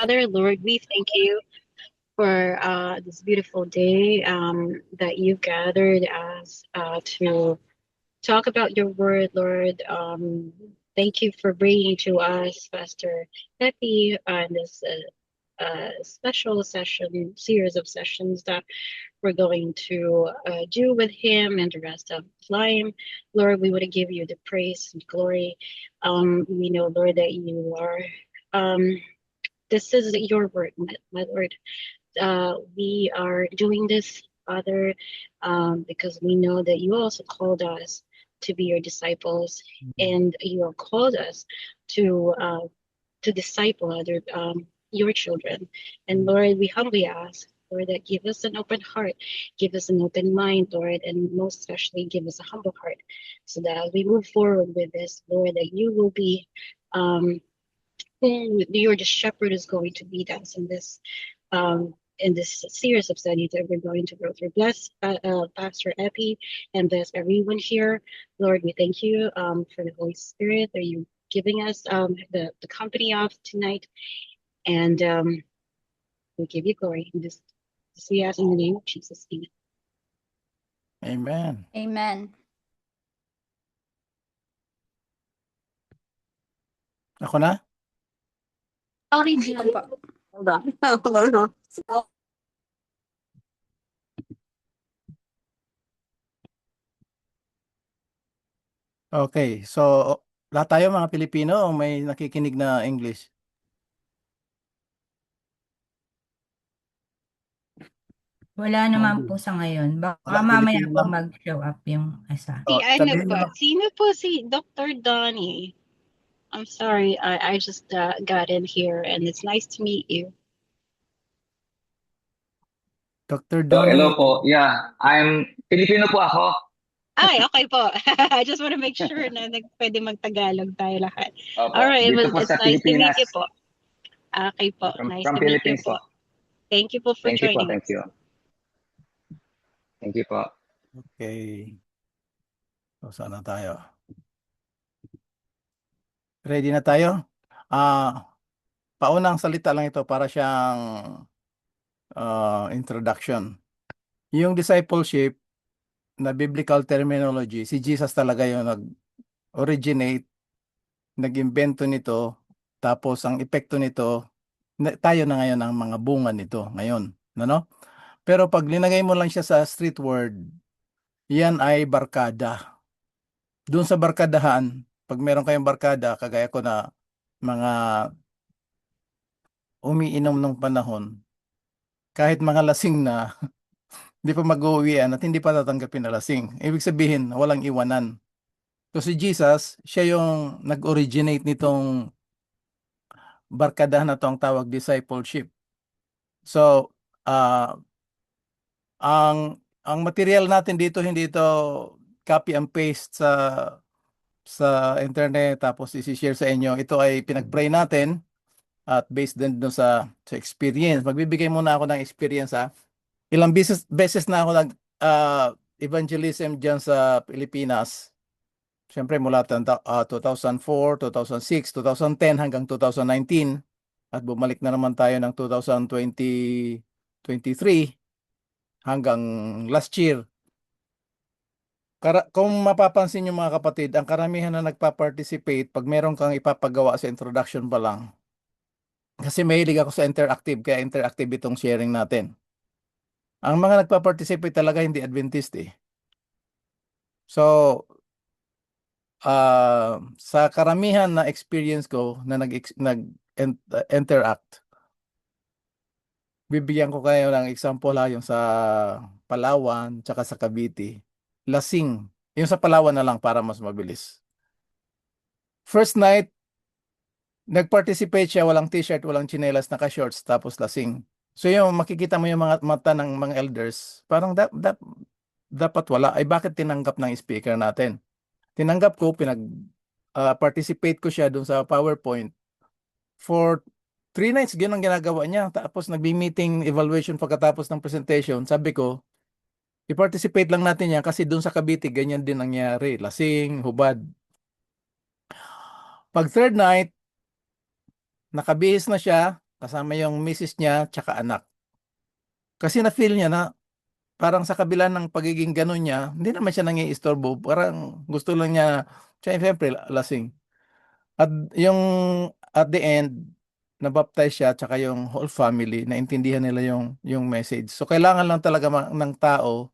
Father, Lord, we thank you for this beautiful day that you gathered us to talk about your word, Lord. Thank you for bringing to us Pastor Pepe and this special session, series of sessions that we're going to do with him and the rest of the time. Lord, we want to give you the praise and glory. We know, Lord, that you are. Um, this is your word, my Lord. We are doing this, Father, because we know that you also called us to be your disciples, and you have called us to disciple other your children. And Lord, we humbly ask, Lord, that give us an open heart, give us an open mind, Lord, and most especially give us a humble heart, so that as we move forward with this, Lord, that you will be um, who your the shepherd is going to lead us in this series of studies that we're going to go through. Bless Pastor Epi and bless everyone here. Lord, we thank you for the Holy Spirit that you're giving us the company of tonight. And we give you glory. And this we ask in the name of Jesus. Amen. Amen. Amen. Ako na? Sorry, Ano po? hold on. Hold on. Okay. So, lahat tayo mga Pilipino o may nakikinig na English? Wala naman Okay. po sa ngayon. Baka Wala, mamaya Pilipino po lang. mag-show up yung isa. Si Oh, ano sabihin mo po? lang. Sino po si Dr. Donnie? I'm sorry, I just got in here and it's nice to meet you. Dr. So, hello Donnie. po. Yeah, Pilipino po ako. Ay, okay po. I just want to make sure na pwede mag-Tagalog tayo lahat. Opo, All right, dito po it's sa nice to meet Pilipinas. you po. Okay po, nice From to meet you Philippines po. po. Thank you po for Thank you po, joining thank us. you. Thank you po. Okay. So, saan na tayo? Ready na tayo? Paunang salita lang ito para siyang introduction. Yung discipleship na biblical terminology, si Jesus talaga yung nag-originate, nag-invento nito, tapos ang epekto nito, tayo na ngayon ang mga bunga nito ngayon. Ano? Pero pag linagay mo lang siya sa street word, yan ay barkada. Doon sa barkadahan, pag meron kayong barkada, kagaya ko na mga umiinom ng panahon, kahit mga lasing na, hindi pa mag-uwian at hindi pa tatanggapin na lasing. Ibig sabihin, walang iwanan. So si Jesus, siya yung nag-originate nitong barkadahan na to, ang tawag discipleship. So, ang material natin dito, hindi ito copy and paste sa internet tapos isi-share sa inyo. Ito ay pinag-pray natin at based din doon sa experience. Magbibigay muna ako ng experience ha. Ilang beses na ako nag evangelism diyan sa Pilipinas. Siyempre mula 2004, 2006, 2010 hanggang 2019 at bumalik na naman tayo ng 2023 hanggang last year. Kung mapapansin nyo mga kapatid, ang karamihan na nagpa-participate pag meron kang ipapagawa sa introduction pa lang. Kasi mahilig ako sa interactive, kaya interactive itong sharing natin. Ang mga nagpa-participate talaga hindi Adventist eh. So, sa karamihan na experience ko na nag-interact, bibigyan ko kayo ng example ha, yung sa Palawan, tsaka sa Cavite. Lasing. Yung sa Palawan na lang para mas mabilis. First night, nag-participate siya, walang t-shirt, walang chinelas, naka-shorts, tapos lasing. So yung makikita mo yung mga mata ng mga elders, parang dapat wala. Ay bakit tinanggap ng speaker natin? Tinanggap ko, participate ko siya dun sa PowerPoint. For 3 nights, ganun ang ginagawa niya. Tapos nagbi-meeting evaluation pagkatapos ng presentation. Sabi ko, i-participate lang natin yan kasi dun sa Cavite, ganyan din nangyari. Lasing, hubad. Pag third night, nakabihis na siya, kasama yung misis niya, tsaka anak. Kasi na-feel niya na parang sa kabila ng pagiging ganun niya, hindi naman siya nangiistorbo. Parang gusto lang niya, siyempre, lasing. At yung at the end, nabaptize siya, tsaka yung whole family, naintindihan nila yung message. So, kailangan lang talaga ng tao,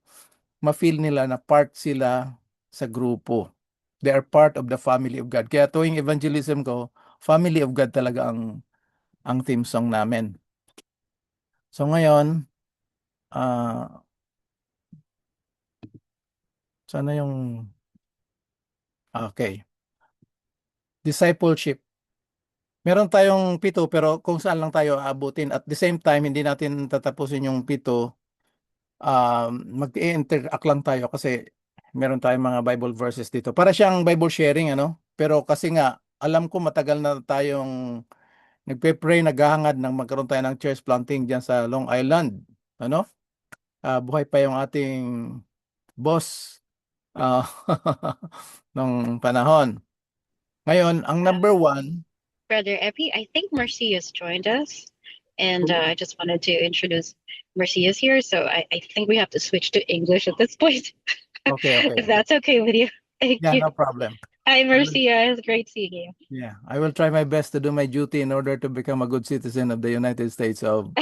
ma-feel nila na part sila sa grupo. They are part of the family of God. Kaya tuwing evangelism ko, family of God talaga ang theme song namin. So ngayon, sana yung, okay, discipleship. Meron tayong 7 pero kung saan lang tayo aabutin. At the same time, hindi natin tatapusin yung 7. Mag-interact lang tayo kasi meron tayong mga Bible verses dito. Para siyang Bible sharing, ano? Pero kasi nga, alam ko matagal na tayong nagpe-pray, naghahangad ng magkaroon tayo ng church planting diyan sa Long Island. Ano? Buhay pa yung ating boss nung panahon. Ngayon, ang number 1, Brother Epi, I think Marcia's joined us, and I just wanted to introduce Marcia's here. So I think we have to switch to English at this point, okay. if that's okay with you. Thank Yeah, you. no problem. Hi, Marcia. It's great seeing you. Yeah, I will try my best to do my duty in order to become a good citizen of the United States of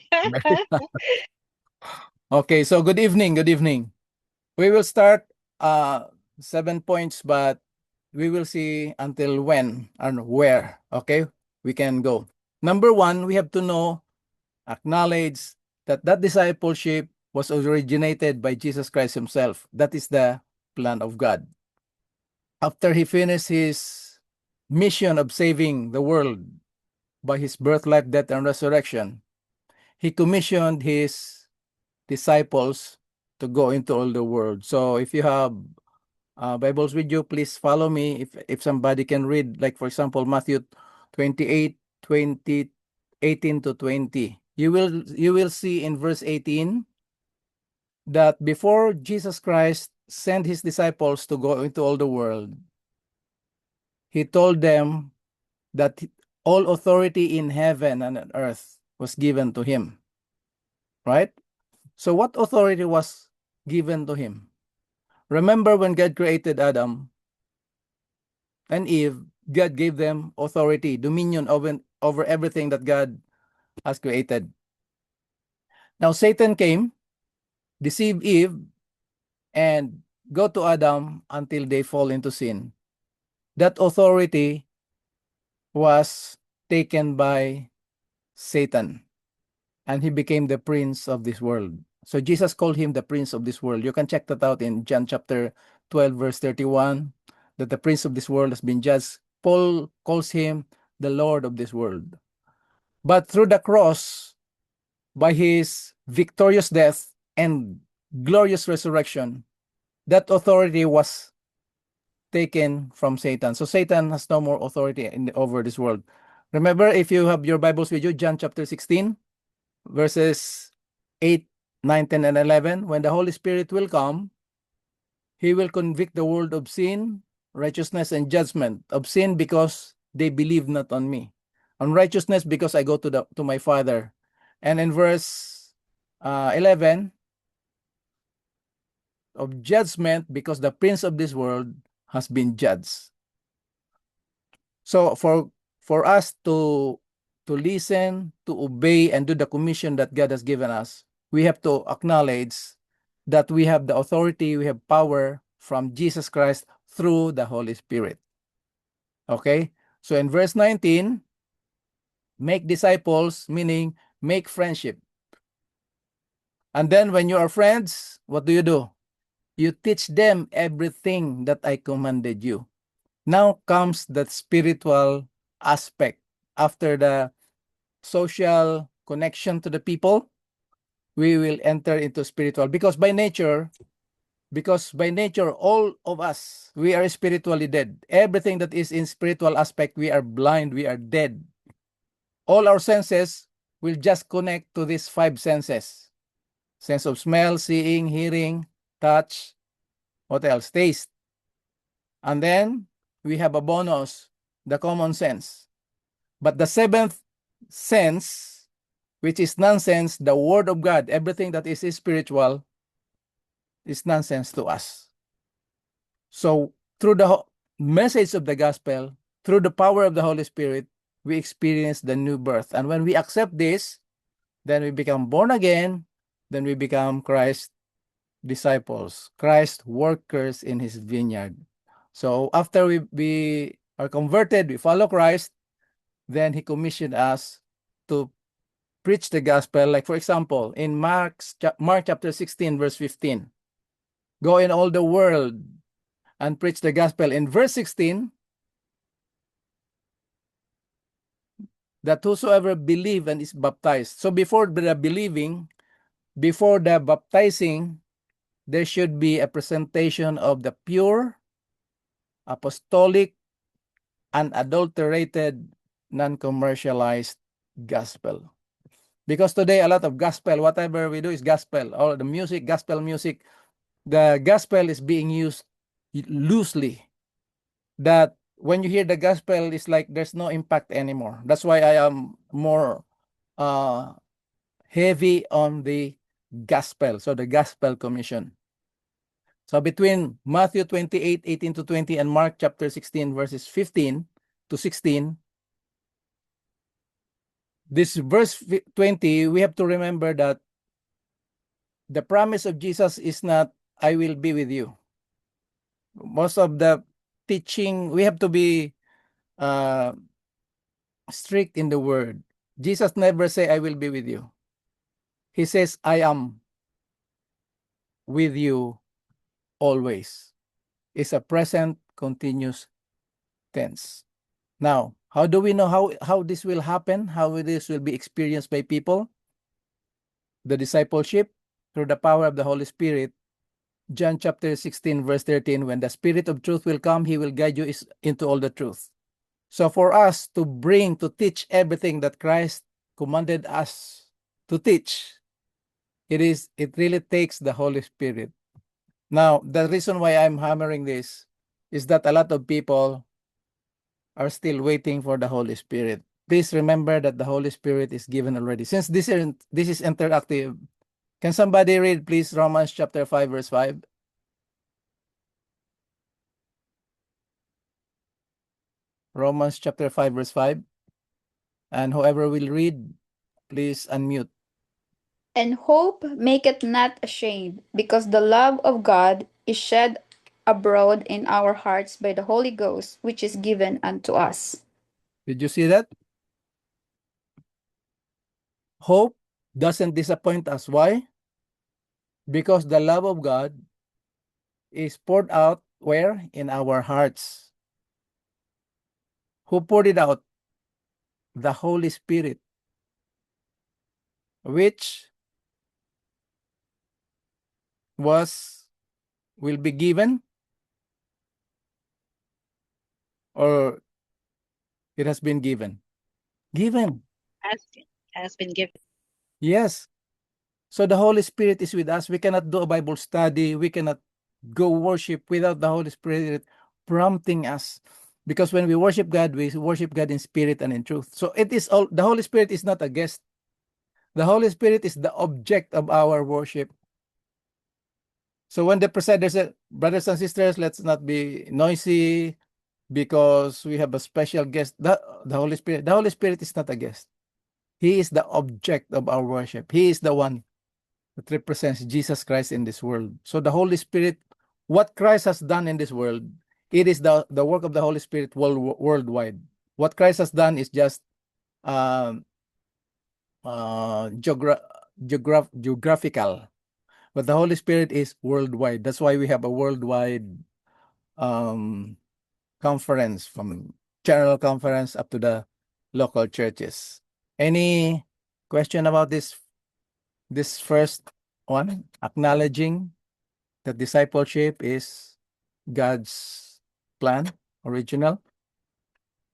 America. Okay, so good evening, good evening. We will start 7 points, but we will see until when and where, okay, we can go. Number 1, we have to know, acknowledge that discipleship was originated by Jesus Christ himself. That is the plan of God. After he finished his mission of saving the world by his birth, life, death, and resurrection, he commissioned his disciples to go into all the world. So if you have Bibles with you, please follow me. If somebody can read, like for example, Matthew 28:18 to 20. You will see in verse 18 that before Jesus Christ sent his disciples to go into all the world, he told them that all authority in heaven and on earth was given to him. Right? So what authority was given to him? Remember when God created Adam and Eve, God gave them authority, dominion over everything that God has created. Now Satan came, deceived Eve, and go to Adam until they fall into sin. That authority was taken by Satan, and he became the prince of this world. So Jesus called him the prince of this world. You can check that out in John chapter 12, verse 31, that the prince of this world has been judged. Paul calls him the Lord of this world. But through the cross, by his victorious death and glorious resurrection, that authority was taken from Satan. So Satan has no more authority over this world. Remember, if you have your Bibles with you, John chapter 16, verses 8, 9, 10, and 11, when the Holy Spirit will come, he will convict the world of sin, righteousness, and judgment. Of sin because they believe not on me. On righteousness because I go to my Father. And in verse 11, of judgment because the prince of this world has been judged. So for us to listen, to obey, and do the commission that God has given us, we have to acknowledge that we have the authority, we have power from Jesus Christ through the Holy Spirit. Okay? So in verse 19, make disciples, meaning make friendship. And then when you are friends, what do? You teach them everything that I commanded you. Now comes the spiritual aspect. After the social connection to the people, we will enter into spiritual. Because by nature, all of us, we are spiritually dead. Everything that is in spiritual aspect, we are blind, we are dead. All our senses will just connect to these 5 senses. Sense of smell, seeing, hearing, touch, what else? Taste. And then we have a bonus, the common sense. But the 7th sense, which is nonsense, the word of God, everything that is spiritual is nonsense to us. So through the message of the gospel, through the power of the Holy Spirit, we experience the new birth. And when we accept this, then we become born again, then we become Christ disciples, Christ workers in his vineyard. So after we are converted, we follow Christ, then he commissioned us to preach the gospel. Like for example, in Mark chapter 16, verse 15, go in all the world and preach the gospel. In verse 16, that whosoever believe and is baptized. So before the believing, before the baptizing, there should be a presentation of the pure, apostolic, unadulterated, non-commercialized gospel. Because today, a lot of gospel, whatever we do is gospel. All the music, gospel music, the gospel is being used loosely. That when you hear the gospel, it's like there's no impact anymore. That's why I am more heavy on the gospel. So the gospel commission. So between Matthew 28, 18 to 20 and Mark chapter 16, verses 15 to 16, this verse 20, we have to remember that the promise of Jesus is not, I will be with you. Most of the teaching, we have to be strict in the word. Jesus never say, I will be with you. He says, I am with you always. It's a present continuous tense. Now, how do we know how this will happen? How this will be experienced by people? The discipleship through the power of the Holy Spirit. John chapter 16, verse 13, when the Spirit of truth will come, he will guide you into all the truth. So for us to teach everything that Christ commanded us to teach, it really takes the Holy Spirit. Now, the reason why I'm hammering this is that a lot of people are still waiting for the Holy Spirit. Please remember that the Holy Spirit is given already. Since this is interactive, can somebody read, please, Romans chapter 5, verse 5? Romans chapter 5, verse 5. And whoever will read, please unmute. And hope maketh not ashamed, because the love of God is shed abroad in our hearts by the Holy Ghost, which is given unto us. Did you see that? Hope doesn't disappoint us. Why? Because the love of God is poured out where? In our hearts. Who poured it out? The Holy Spirit, which will be given, or it has been given? Given. Has been given. Yes. So the Holy Spirit is with us. We cannot do a Bible study. We cannot go worship without the Holy Spirit prompting us. Because when we worship God in spirit and in truth. So it is all, the Holy Spirit is not a guest. The Holy Spirit is the object of our worship. So when the presider said, brothers and sisters, let's not be noisy because we have a special guest. The Holy Spirit is not a guest. He is the object of our worship. He is the one that represents Jesus Christ in this world. So the Holy Spirit, what Christ has done in this world, it is the work of the Holy Spirit worldwide. What Christ has done is just geographical. But the Holy Spirit is worldwide. That's why we have a worldwide conference, from general conference up to the local churches. Any question about this first one? Acknowledging that discipleship is God's plan, original.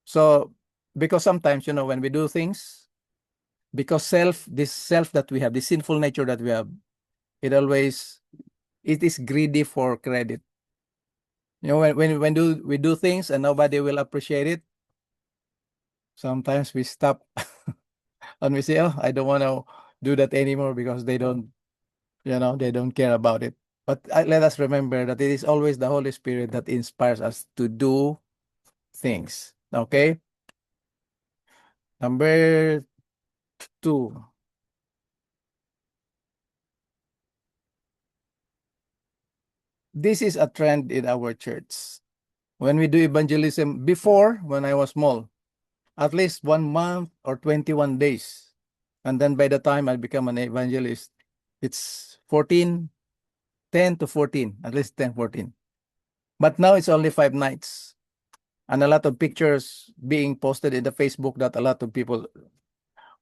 So, because sometimes, when we do things, because this self that we have, this sinful nature that we have, it is greedy for credit. When we do things and nobody will appreciate it, sometimes we stop And we say, oh, I don't want to do that anymore because they don't, they don't care about it. But let us remember that it is always the Holy Spirit that inspires us to do things. Okay? Number 2. This is a trend in our church. When we do evangelism, before, when I was small, at least 1 month or 21 days. And then by the time I become an evangelist, it's 10 to 14, at least 10, 14. But now it's only 5 nights. And a lot of pictures being posted in the Facebook that a lot of people,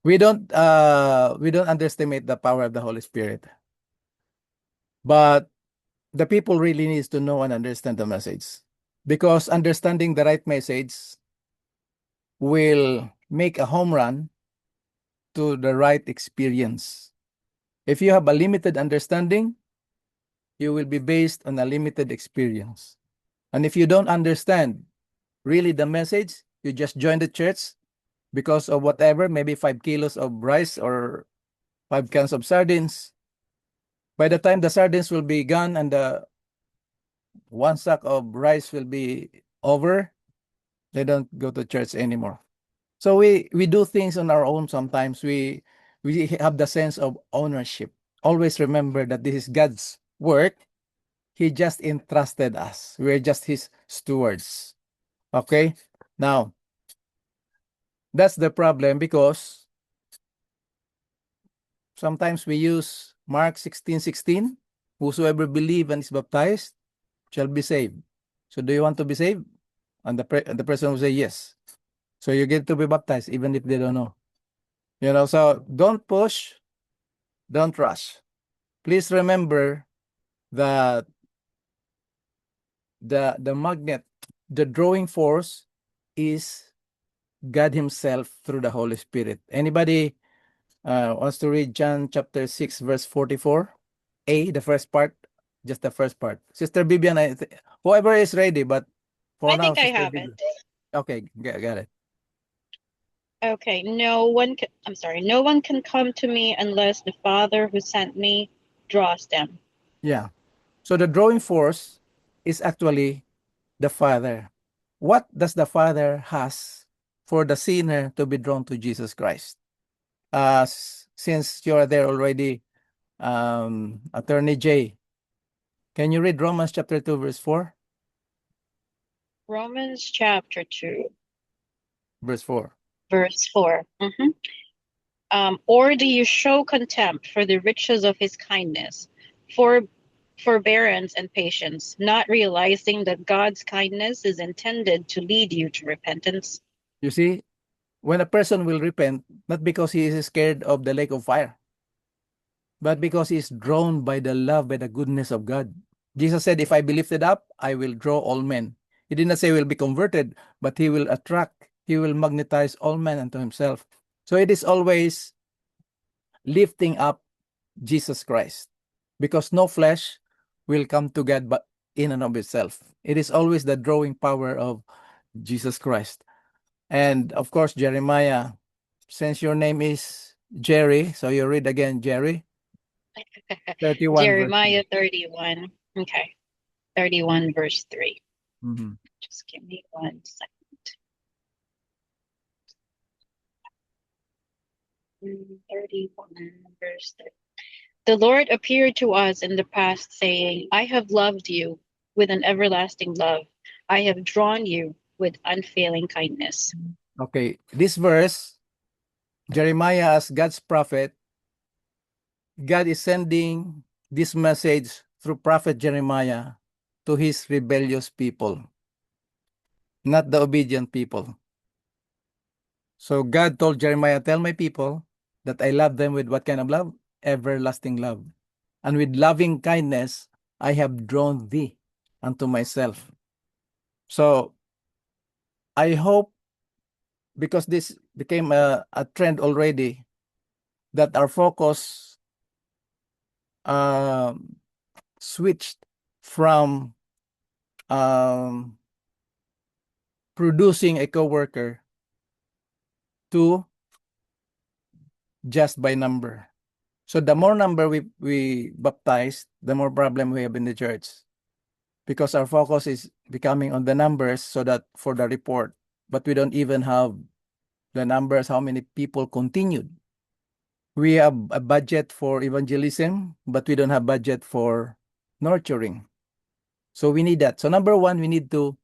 we don't underestimate the power of the Holy Spirit. But the people really needs to know and understand the message, because understanding the right message will make a home run to the right experience. If you have a limited understanding, you will be based on a limited experience. And if you don't understand really the message, you just join the church because of whatever, maybe 5 kilos of rice or 5 cans of sardines. By the time the sardines will be gone and the 1 sack of rice will be over, they don't go to church anymore. So we do things on our own sometimes. We have the sense of ownership. Always remember that this is God's work. He just entrusted us. We're just his stewards. Okay? Now, that's the problem, because sometimes we use Mark 16:16. Whosoever believe and is baptized shall be saved. So do you want to be saved? And the person will say yes. So you get to be baptized even if they don't know. So don't push, don't rush. Please remember that the magnet, the drawing force is God himself through the Holy Spirit. Anybody wants to read John chapter 6 verse 44? The first part, just the first part. Sister Bibian, whoever is ready, but for I now, think I Sister have Bibian. it. Okay, got it. Okay, no one can come to me unless the Father who sent me draws them. Yeah. So the drawing force is actually the Father. What does the Father has for the sinner to be drawn to Jesus Christ? Since you're there already, Attorney J, can you read Romans chapter 2 verse 4? Romans chapter 2, Verse 4. verse 4. Or do you show contempt for the riches of his kindness, for forbearance and patience, not realizing that God's kindness is intended to lead you to repentance? You see, when a person will repent, not because he is scared of the lake of fire, but because he is drawn by the love, by the goodness of God. Jesus said, if I be lifted up, I will draw all men. He did not say he will be converted, but he will attract, he will magnetize all men unto himself. So it is always lifting up Jesus Christ, because no flesh will come to God but in and of itself. It is always the drawing power of Jesus Christ. And of course, Jeremiah, since your name is Jerry, so you read again, Jerry. 31 Jeremiah 31. Okay. 31 verse 3. Mm-hmm. Just give me 1 second. 31 verse 3. The Lord appeared to us in the past, saying, I have loved you with an everlasting love. I have drawn you with unfailing kindness. Okay, this verse, Jeremiah as God's prophet, God is sending this message through prophet Jeremiah to his rebellious people, not the obedient people. So God told Jeremiah, tell my people that I love them with what kind of love? Everlasting love. And with loving kindness, I have drawn thee unto myself. So I hope, because this became a trend already, that our focus switched from producing a coworker to just by number. So the more number we baptize, the more problem we have in the church. Because our focus is becoming on the numbers so that for the report, but we don't even have the numbers, how many people continued. We have a budget for evangelism, but we don't have budget for nurturing. So we need that. So number one, we need to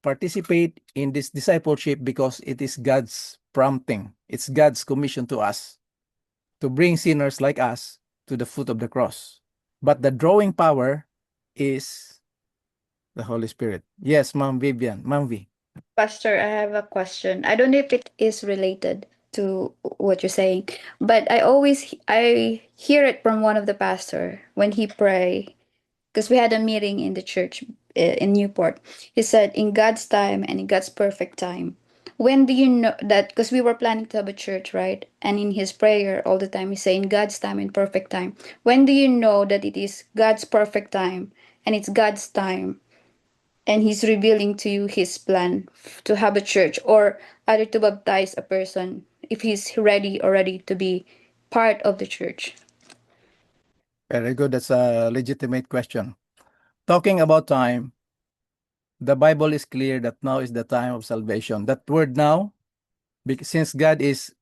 participate in this discipleship because it is God's prompting. It's God's commission to us to bring sinners like us to the foot of the cross. But the drawing power is the Holy Spirit. Yes, Ma'am Vivian, Ma'am V. Pastor, I have a question. I don't know if it is related to what you're saying, but I hear it from one of the pastor when he pray, because we had a meeting in the church in Newport. He said, in God's time and in God's perfect time. When do you know that? Because we were planning to have a church, right? And in his prayer all the time, he's saying God's time and perfect time. When do you know that it is God's perfect time and it's God's time and he's revealing to you his plan to have a church or either to baptize a person if he's ready already to be part of the church? Very good. That's a legitimate question. Talking about time, the Bible is clear that now is the time of salvation. That word now, since God is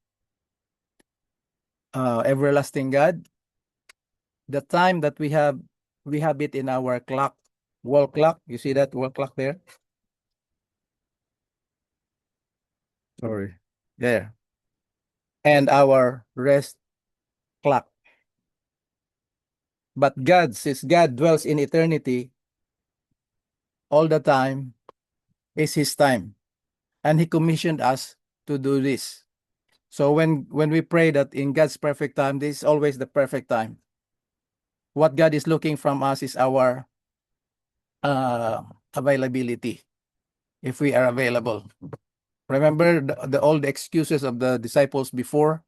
everlasting God, the time that we have it in our clock, wall clock. You see that wall clock there? Sorry, there. And our rest clock. But God, since God dwells in eternity, all the time is his time. And he commissioned us to do this. So when we pray that in God's perfect time, this is always the perfect time. What God is looking from us is our availability, if we are available. Remember the old excuses of the disciples before?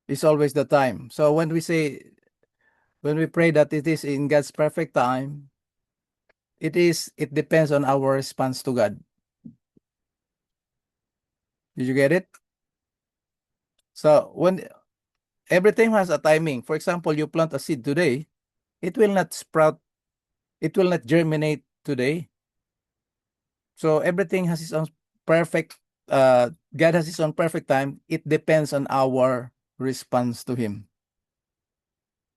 It's always the time. So when we pray that it is in God's perfect time, it depends on our response to God. Did you get it? So when everything has a timing, for example, you plant a seed today, it will not sprout, it will not germinate today. So everything has its own perfect, God has his own perfect time. It depends on our response to him.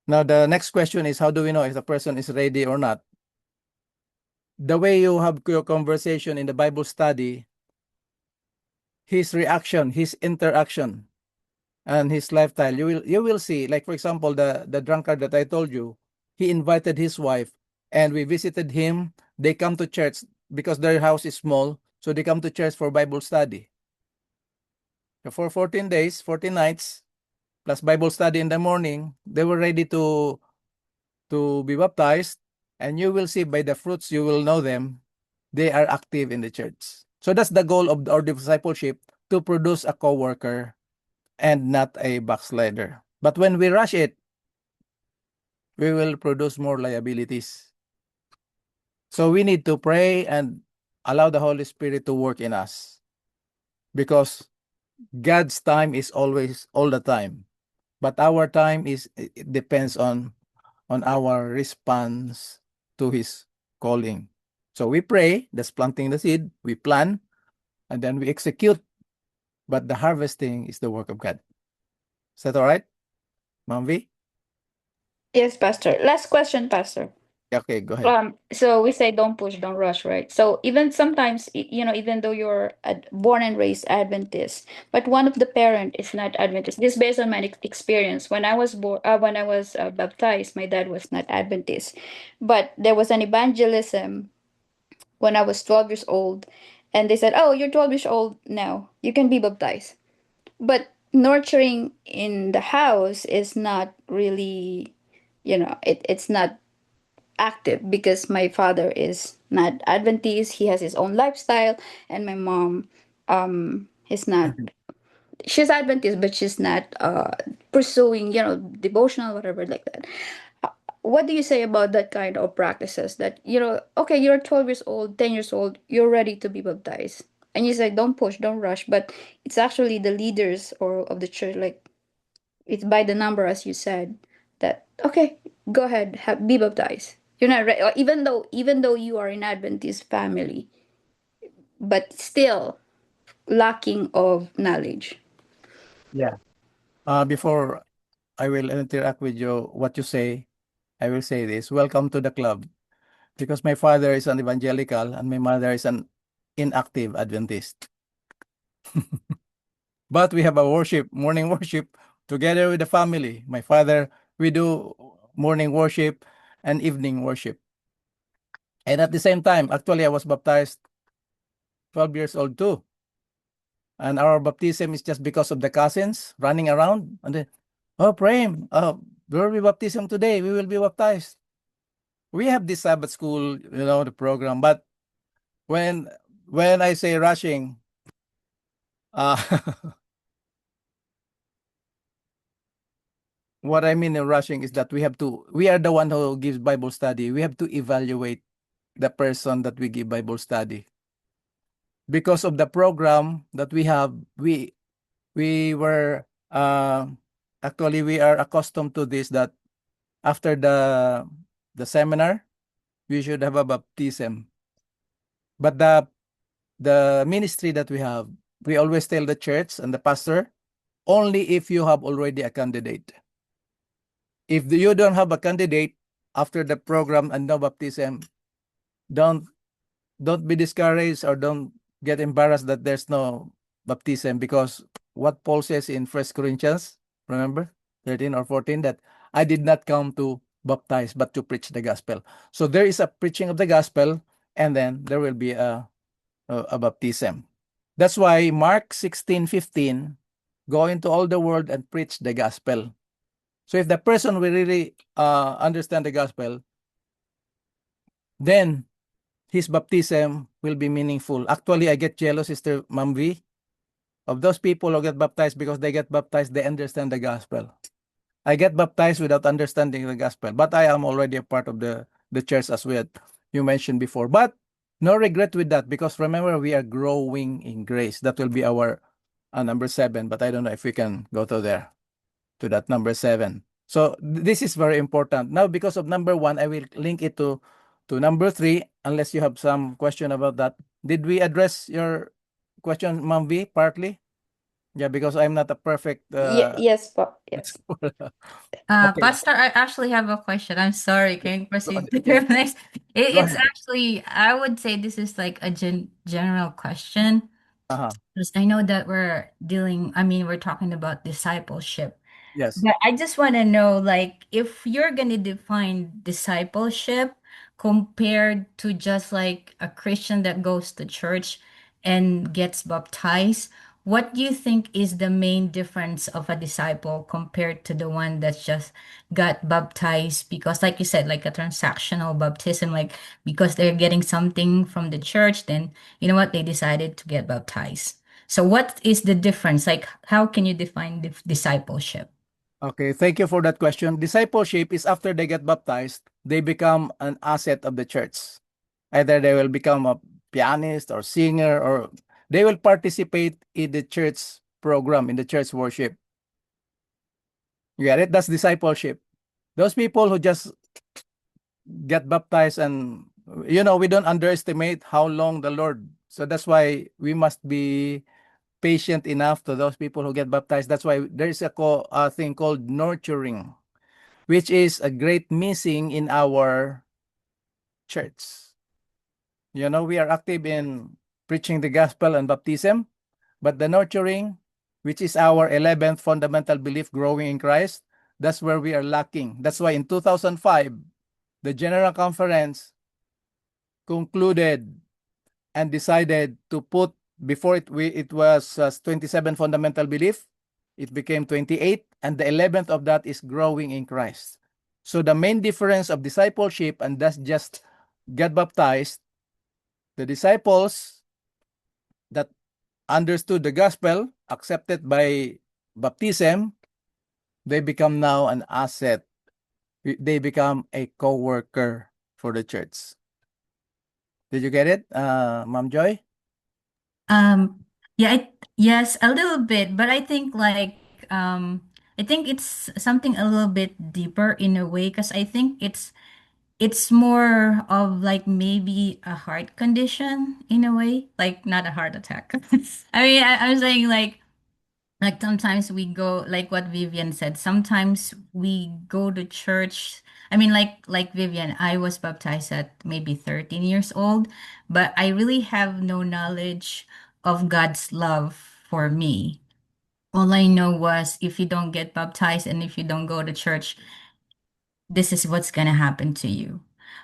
Now, the next question is, how do we know if the person is ready or not? The way you have your conversation in the Bible study, his reaction, his interaction, and his lifestyle, you will see. Like, for example, the drunkard that I told you, he invited his wife, and we visited him. They come to church because their house is small, so they come to church for Bible study. So for 14 days, 14 nights, plus Bible study in the morning, they were ready to be baptized, and you will see by the fruits, you will know them. They are active in the church. So that's the goal of our discipleship, to produce a co-worker and not a backslider. But when we rush it, we will produce more liabilities. So we need to pray and allow the Holy Spirit to work in us, because God's time is always all the time. But our time it depends on our response to his calling. So we pray, that's planting the seed, we plan, and then we execute. But the harvesting is the work of God. Is that all right, Ma'am V? Yes, Pastor. Last question, Pastor. Okay, go ahead. So we say don't push, don't rush, right? So even sometimes, even though you're born and raised Adventist, but one of the parent is not Adventist. This based on my experience. When I was born, when I was baptized, my dad was not Adventist, but there was an evangelism when I was 12 years old, and they said, "Oh, you're 12 years old now. You can be baptized." But nurturing in the house is not really, it's not active because my father is not Adventist. He has his own lifestyle, and my mom is not. She's Adventist, but she's not pursuing, devotional, whatever like that. What do you say about that kind of practices? That okay, you're 12 years old, 10 years old, you're ready to be baptized, and you say don't push, don't rush, but it's actually the leaders or of the church, like it's by the number, as you said, that okay, go ahead, be baptized. You're not right, even though you are in Adventist family, but still lacking of knowledge. Yeah. Before I will interact with you, what you say, I will say this. Welcome to the club. Because my father is an evangelical and my mother is an inactive Adventist. But we have a morning worship together with the family. My father, we do morning worship and evening worship. And at the same time, actually, I was baptized 12 years old too. And our baptism is just because of the cousins running around. And then, oh, Prem, there will be baptism today. We will be baptized. We have this Sabbath school, the program. But when I say rushing, what I mean in rushing is that we are the one who gives Bible study. We have to evaluate the person that we give Bible study. Because of the program that we have, we were actually we are accustomed to this, that after the seminar, we should have a baptism. But the ministry that we have, we always tell the church and the pastor, only if you have already a candidate. If you don't have a candidate after the program and no baptism, don't be discouraged or don't get embarrassed that there's no baptism, because what Paul says in 1 Corinthians, remember, 13 or 14, that I did not come to baptize, but to preach the gospel. So there is a preaching of the gospel, and then there will be a baptism. That's why Mark 16:15, go into all the world and preach the gospel. So if the person will really understand the gospel, then his baptism will be meaningful. Actually, I get jealous, Sister Mamvi, of those people who get baptized, because they get baptized, they understand the gospel. I get baptized without understanding the gospel, but I am already a part of the church, as you mentioned before. But no regret with that, because remember, we are growing in grace. That will be our number 7, but I don't know if we can go to that number 7. So this is very important. Now, because of number 1, I will link it to number 3, unless you have some question about that. Did we address your question, Ma'am V, partly? Yeah, because I'm not a perfect Yes, yes. Okay. Pastor, I actually have a question. I'm sorry. Can you proceed to your next? Go It's ahead. actually, I would say this is like a general question. Uh-huh. Because I know that we're talking about discipleship. Yes. But I just want to know, like, if you're going to define discipleship compared to just like a Christian that goes to church and gets baptized, what do you think is the main difference of a disciple compared to the one that's just got baptized because, like you said, like a transactional baptism, like because they're getting something from the church, then you know what, they decided to get baptized. So, what is the difference? Like, how can you define discipleship? Okay, thank you for that question. Discipleship is after they get baptized, they become an asset of the church. Either they will become a pianist or singer, or they will participate in the church program, in the church worship. You get it? That's discipleship. Those people who just get baptized, and we don't underestimate how long the Lord. So that's why we must be patient enough to those people who get baptized. That's why there is a thing called nurturing, which is a great missing in our church. We are active in preaching the gospel and baptism, but the nurturing, which is our 11th fundamental belief, growing in Christ, that's where we are lacking. That's why in 2005, the General Conference concluded and decided to put, before it was 27 fundamental belief, it became 28, and the 11th of that is growing in Christ. So the main difference of discipleship and that's just get baptized, the disciples that understood the gospel, accepted by baptism, they become now an asset. They become a co-worker for the church. Did you get it, Ma'am Joy? Yeah, yes, a little bit, but I think like I think it's something a little bit deeper in a way because I think it's more of like maybe a heart condition in a way, like not a heart attack. I mean, I'm saying like sometimes we go like what Vivian said, sometimes we go to church. I mean like Vivian, I was baptized at maybe 13 years old, but I really have no knowledge of God's love for me. All I know was if you don't get baptized and if you don't go to church, this is what's going to happen to you.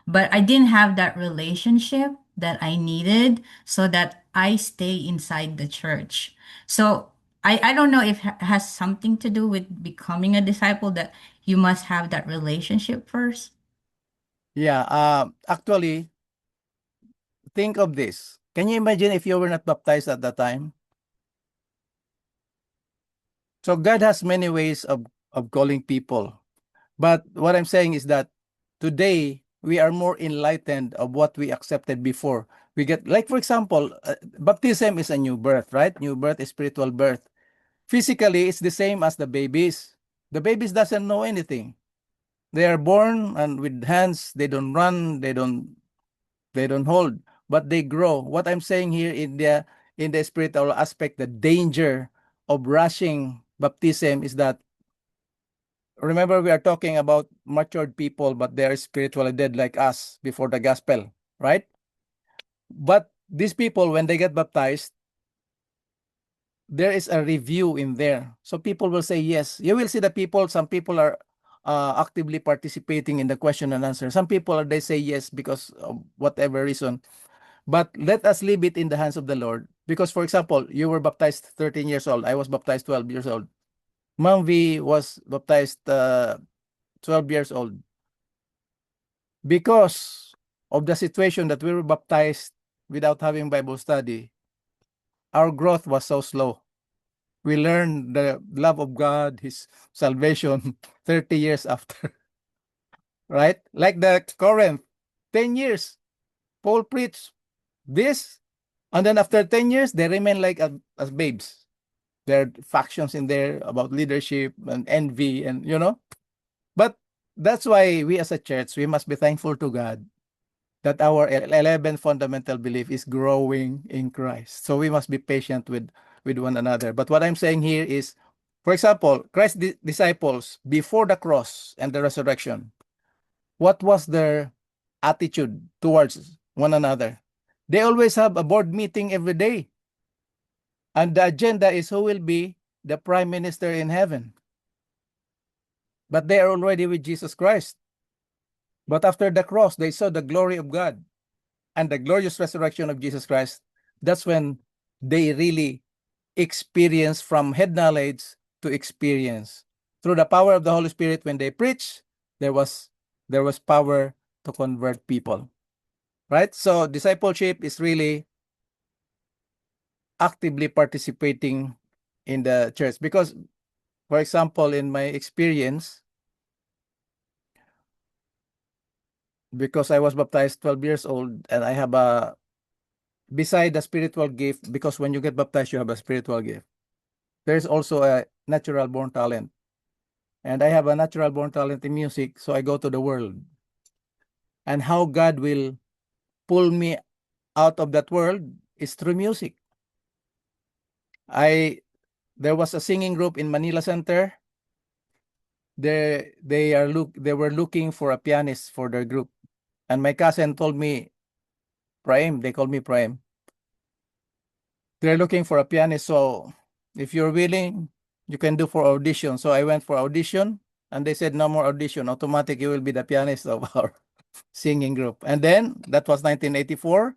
But I didn't have that relationship that I needed so that I stay inside the church. So I don't know if it has something to do with becoming a disciple that you must have that relationship first. Yeah, actually, think of this. Can you imagine if you were not baptized at that time? So God has many ways of calling people. But what I'm saying is that today we are more enlightened of what we accepted before. We get, like, for example, baptism is a new birth, right? New birth is spiritual birth. Physically, it's the same as the babies. The babies doesn't know anything. They are born and with hands, they don't run, they don't hold, but they grow. What I'm saying here in the spiritual aspect, the danger of rushing baptism is that, remember, we are talking about matured people, but they are spiritually dead like us before the gospel, right? But these people, when they get baptized, there is a review in there. So people will say yes. You will see the people, some people are actively participating in the question and answer. Some people, they say yes because of whatever reason. But let us leave it in the hands of the Lord. Because, for example, you were baptized 13 years old. I was baptized 12 years old. Mom V was baptized 12 years old. Because of the situation that we were baptized without having Bible study, our growth was so slow. We learned the love of God, His salvation 30 years after, right? Like the Corinth, 10 years, Paul preached this, and then after 10 years, they remain like as babes. There are factions in there about leadership and envy, and but that's why we as a church, we must be thankful to God that our 11 fundamental belief is growing in Christ. So we must be patient with one another. But what I'm saying here is, for example, Christ's disciples before the cross and the resurrection, what was their attitude towards one another? They always have a board meeting every day. And the agenda is who will be the prime minister in heaven. But they are already with Jesus Christ. But after the cross, they saw the glory of God and the glorious resurrection of Jesus Christ. That's when they really experience from head knowledge to experience. Through the power of the Holy Spirit, when they preach, there was power to convert people. Right? So discipleship is really actively participating in the church. Because, for example, in my experience, because I was baptized 12 years old and I have beside the spiritual gift, because when you get baptized, you have a spiritual gift. There's also a natural born talent. And I have a natural born talent in music, so I go to the world. And how God will pull me out of that world is through music. There was a singing group in Manila Center. They were looking for a pianist for their group. And my cousin told me, Prime, they called me Prime. They're looking for a pianist, so if you're willing, you can do for audition. So I went for audition, and they said no more audition. Automatic, you will be the pianist of our singing group. And then that was 1984,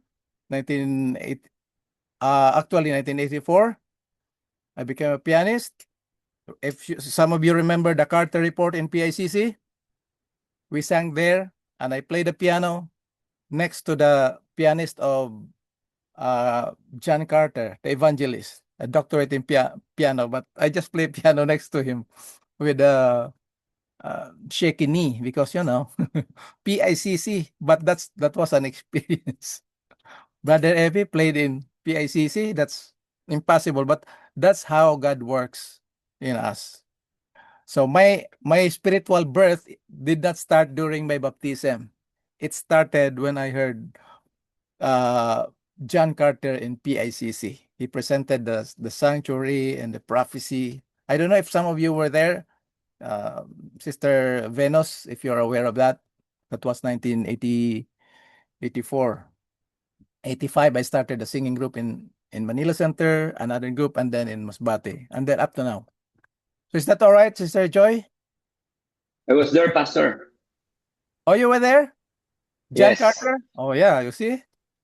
1984. I became a pianist. Some of you remember the Carter Report in PICC, we sang there, and I played the piano next to the pianist of John Carter, the evangelist, a doctorate in piano, but I just play piano next to him with a shaky knee because PICC. But that was an experience. Brother Evie played in PICC. That's impossible, but that's how God works in us. So my spiritual birth did not start during my baptism. It started when I heard John Carter in PICC. He presented the sanctuary and the prophecy. I don't know if some of you were there. Sister Venus, if you're aware of that. That was 1980, 84. 85, I started a singing group in Manila Center, another group, and then in Masbate, and then up to now. So is that all right, Sister Joy? I was there, Pastor. Oh, you were there? John Yes. Carter? Oh, yeah, you see?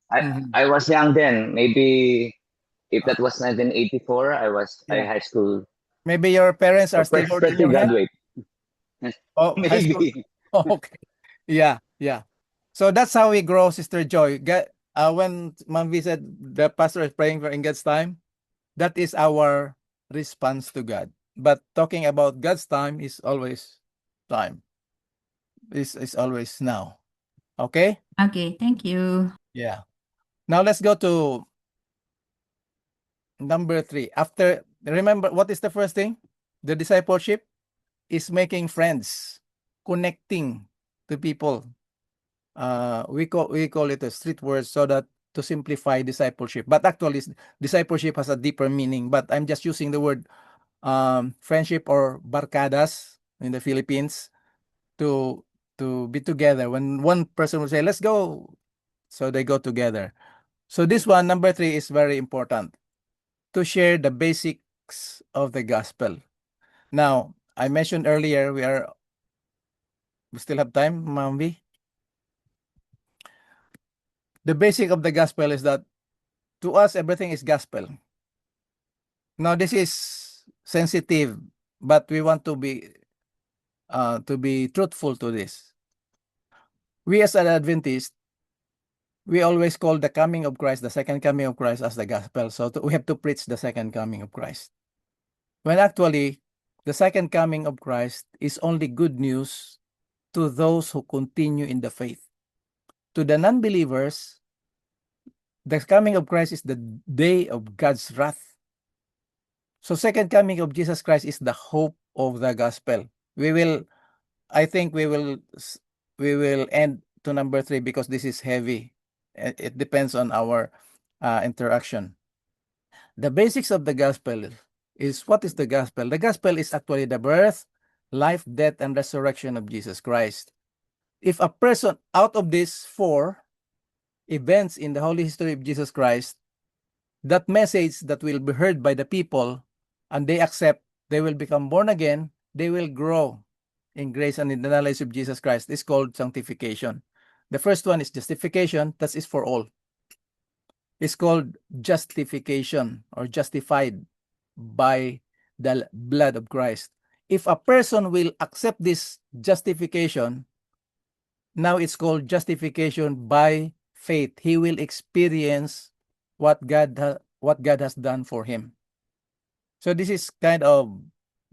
I was young then. Maybe if that was 1984, I was Yeah. high school. Maybe your parents are still Fresh holding to your hand? graduate. Oh, high school. Maybe. Oh, okay. Yeah, yeah. So that's how we grow, Sister Joy. When Ma'am V said the pastor is praying for in God's time, that is our response to God. But talking about God's time is always time. Is always now. Okay? Okay, thank you. Yeah. Now let's go to number 3. Remember, what is the first thing? The discipleship is making friends, connecting to people. We call it a street word so that to simplify discipleship. But actually, discipleship has a deeper meaning. But I'm just using the word friendship or barcadas in the Philippines to be together. When one person will say, "Let's go," so they go together. So this one, number 3, is very important, to share the basics of the gospel. Now, I mentioned earlier we still have time, Ma'am V? The basic of the gospel is that to us everything is gospel. Now this is sensitive, but we want to be truthful to this. We as an Adventist, we always call the coming of Christ, the second coming of Christ, as the gospel. So we have to preach the second coming of Christ. When actually, the second coming of Christ is only good news to those who continue in the faith. To the non-believers, the coming of Christ is the day of God's wrath. So second coming of Jesus Christ is the hope of the gospel. I think we will end to number 3 because this is heavy. It depends on our interaction. The basics of the gospel is, what is the gospel? The gospel is actually the birth, life, death, and resurrection of Jesus Christ. If a person, out of these 4 events in the holy history of Jesus Christ, that message that will be heard by the people and they accept, they will become born again, they will grow in grace and in the knowledge of Jesus Christ, is called sanctification. The first one is justification. That is for all. It's called justification, or justified by the blood of Christ. If a person will accept this justification, now it's called justification by faith. He will experience what God has done for him. So this is kind of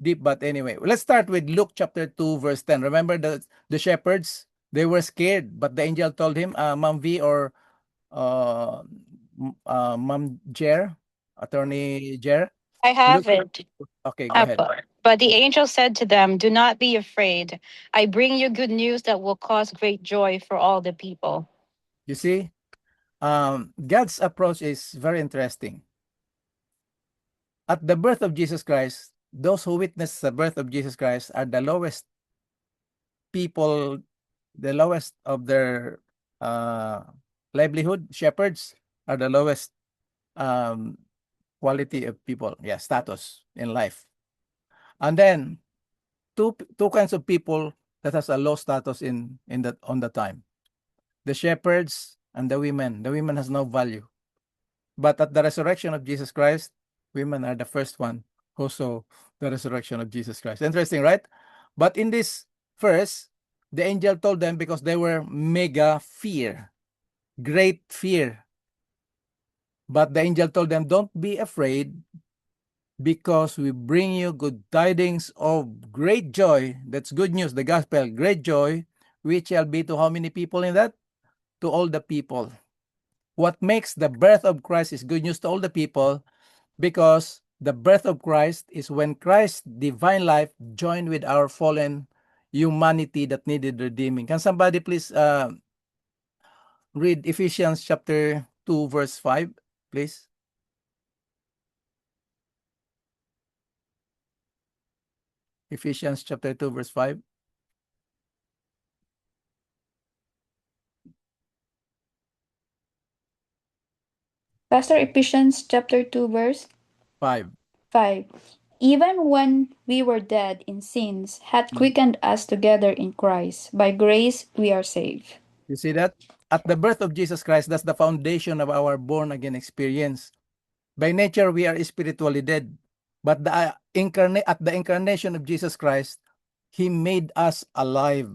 deep, but anyway, let's start with Luke chapter 2, verse 10. Remember the shepherds? They were scared, but the angel told him, Ma'am V or Ma'am Jer, Attorney Jer. I have Luke, it. okay, go ahead. But the angel said to them, "Do not be afraid. I bring you good news that will cause great joy for all the people." You see, God's approach is very interesting. At the birth of Jesus Christ, those who witness the birth of Jesus Christ are the lowest people, the lowest of their livelihood. Shepherds are the lowest quality of people, status in life. And then two kinds of people that has a low status on the time: the shepherds and the women. The women has no value. But at the resurrection of Jesus Christ, women are the first one who saw the resurrection of Jesus Christ. Interesting, right? But in this verse, the angel told them, because they were mega fear, great fear. But the angel told them, don't be afraid, because we bring you good tidings of great joy. That's good news, the gospel, great joy, which shall be to how many people in that? To all the people. What makes the birth of Christ is good news to all the people? Because the birth of Christ is when Christ's divine life joined with our fallen humanity that needed redeeming. Can somebody please read Ephesians chapter 2, verse 5, please? Ephesians chapter 2, verse 5. Pastor, Ephesians chapter 2, verse 5. 5. Even when we were dead in sins, hath quickened us together in Christ. By grace we are saved. You see that? At the birth of Jesus Christ, that's the foundation of our born again experience. By nature, we are spiritually dead. But at the incarnation of Jesus Christ, He made us alive.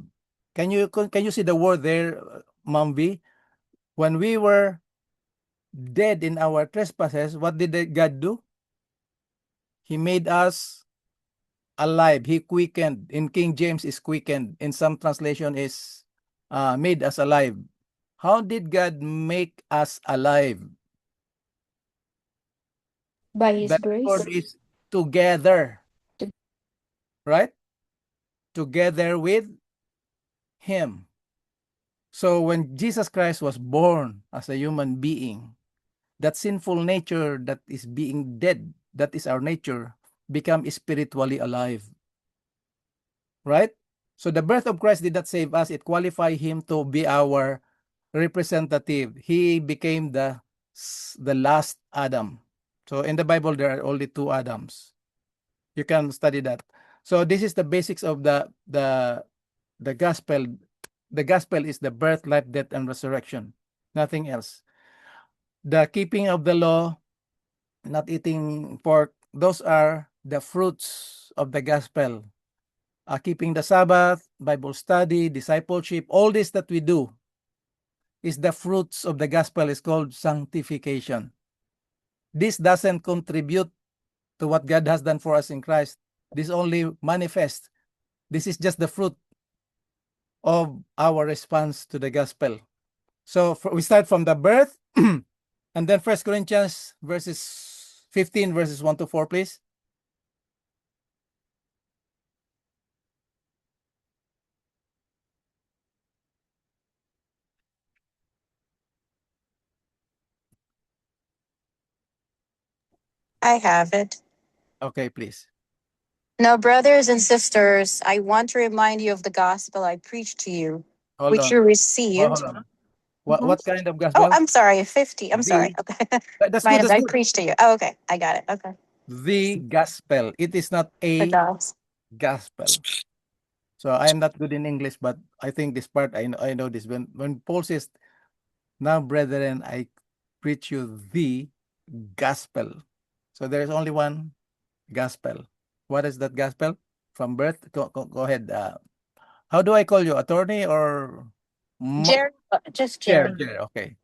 Can you see the word there, Ma'am V? When we were dead in our trespasses, what did God do? He made us alive. He quickened. In King James is quickened. In some translation is made us alive. How did God make us alive? By His That grace. word is together. Right? Together with Him. So when Jesus Christ was born as a human being, that sinful nature that is being dead, that is our nature, become spiritually alive. Right? So the birth of Christ did not save us. It qualified Him to be our representative. He became the last Adam. So in the Bible, there are only two Adams. You can study that. So this is the basics of the gospel. The gospel is the birth, life, death, and resurrection. Nothing else. The keeping of the law, not eating pork, those are the fruits of the gospel. Keeping the Sabbath, Bible study, discipleship, all this that we do is the fruits of the gospel, is called sanctification. This doesn't contribute to what God has done for us in Christ. This only manifests. This is just the fruit of our response to the gospel. So we start from the birth, and then 1 Corinthians verses 15, verses 1 to 4, please. I have it. Okay, please. Now, brothers and sisters, I want to remind you of the gospel I preached to you, Hold which on. you received. Hold on. Mhm. What kind of Oh, gospel? I'm sorry, 50. I'm sorry. The, Okay. that's Mine good. is That's I good. preached to you. Oh, okay. I got it. Okay. The gospel. It is not The a gospel. gospel. So I'm not good in English, but I think this part I know this. When Paul says, "Now, brethren, I preach you the gospel." So there is only one gospel. What is that gospel? From birth. Go ahead. How do I call you? Attorney or Jerry, just chair? Jerry. Chair. Okay.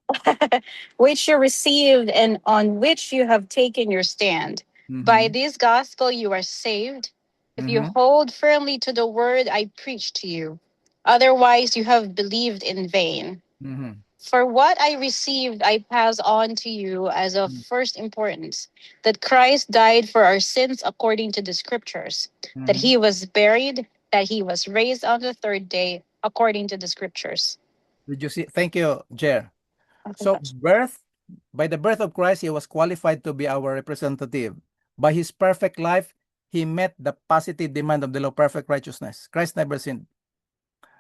Which you received and on which you have taken your stand. By Mm-hmm. this gospel you are saved, if you Mm-hmm. hold firmly to the word I preached to you. Otherwise, you have believed in vain. Mm-hmm. For what I received, I pass on to you as of first importance, that Christ died for our sins according to the scriptures, that Mm-hmm. he was buried, that he was raised on the third day according to the scriptures. Did you see? Thank you, Chair. Okay. So by the birth of Christ, he was qualified to be our representative. By his perfect life, he met the positive demand of the law, perfect righteousness. Christ never sinned.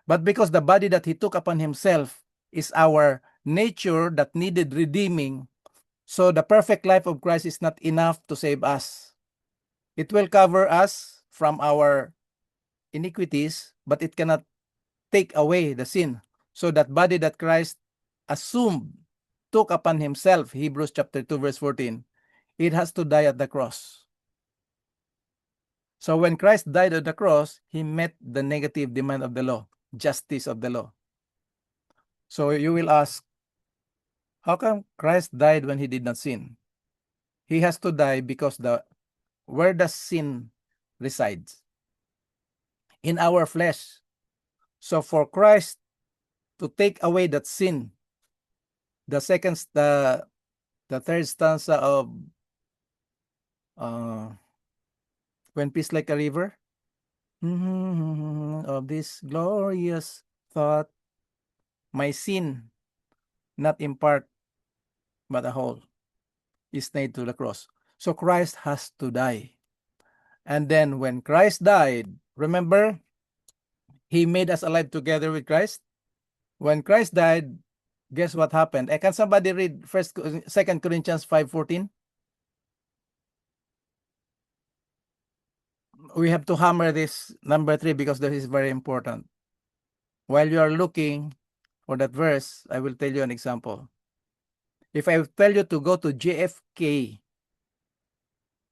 But because the body that he took upon himself is our nature that needed redeeming, so the perfect life of Christ is not enough to save us. It will cover us from our iniquities, but it cannot take away the sin. So that body that Christ assumed, took upon himself, Hebrews chapter 2, verse 14, it has to die at the cross. So when Christ died at the cross, he met the negative demand of the law, justice of the law. So you will ask, how come Christ died when he did not sin? He has to die because where does sin resides? In our flesh. So for Christ to take away that sin, the third stanza of When peace like a river, of this glorious thought, my sin, not in part, but a whole, is nailed to the cross. So Christ has to die. And then when Christ died, remember, he made us alive together with Christ. When Christ died, guess what happened? Can somebody read Second Corinthians 5:14? We have to hammer this number 3 because this is very important. While you are looking for that verse, I will tell you an example. If I tell you to go to JFK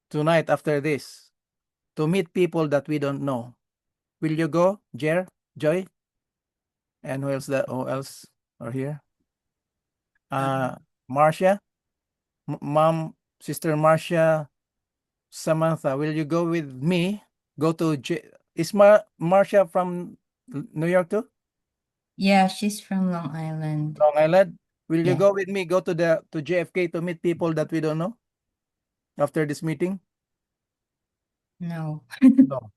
tonight after this to meet people that we don't know, will you go, Joy? And who else are here? Marcia, Mom, Sister Marcia, Samantha, will you go with me? Go to is Marcia from New York too? Yeah, she's from Long Island. Long Island. Will you Yeah. go with me? Go to JFK to meet people that we don't know after this meeting? No. No.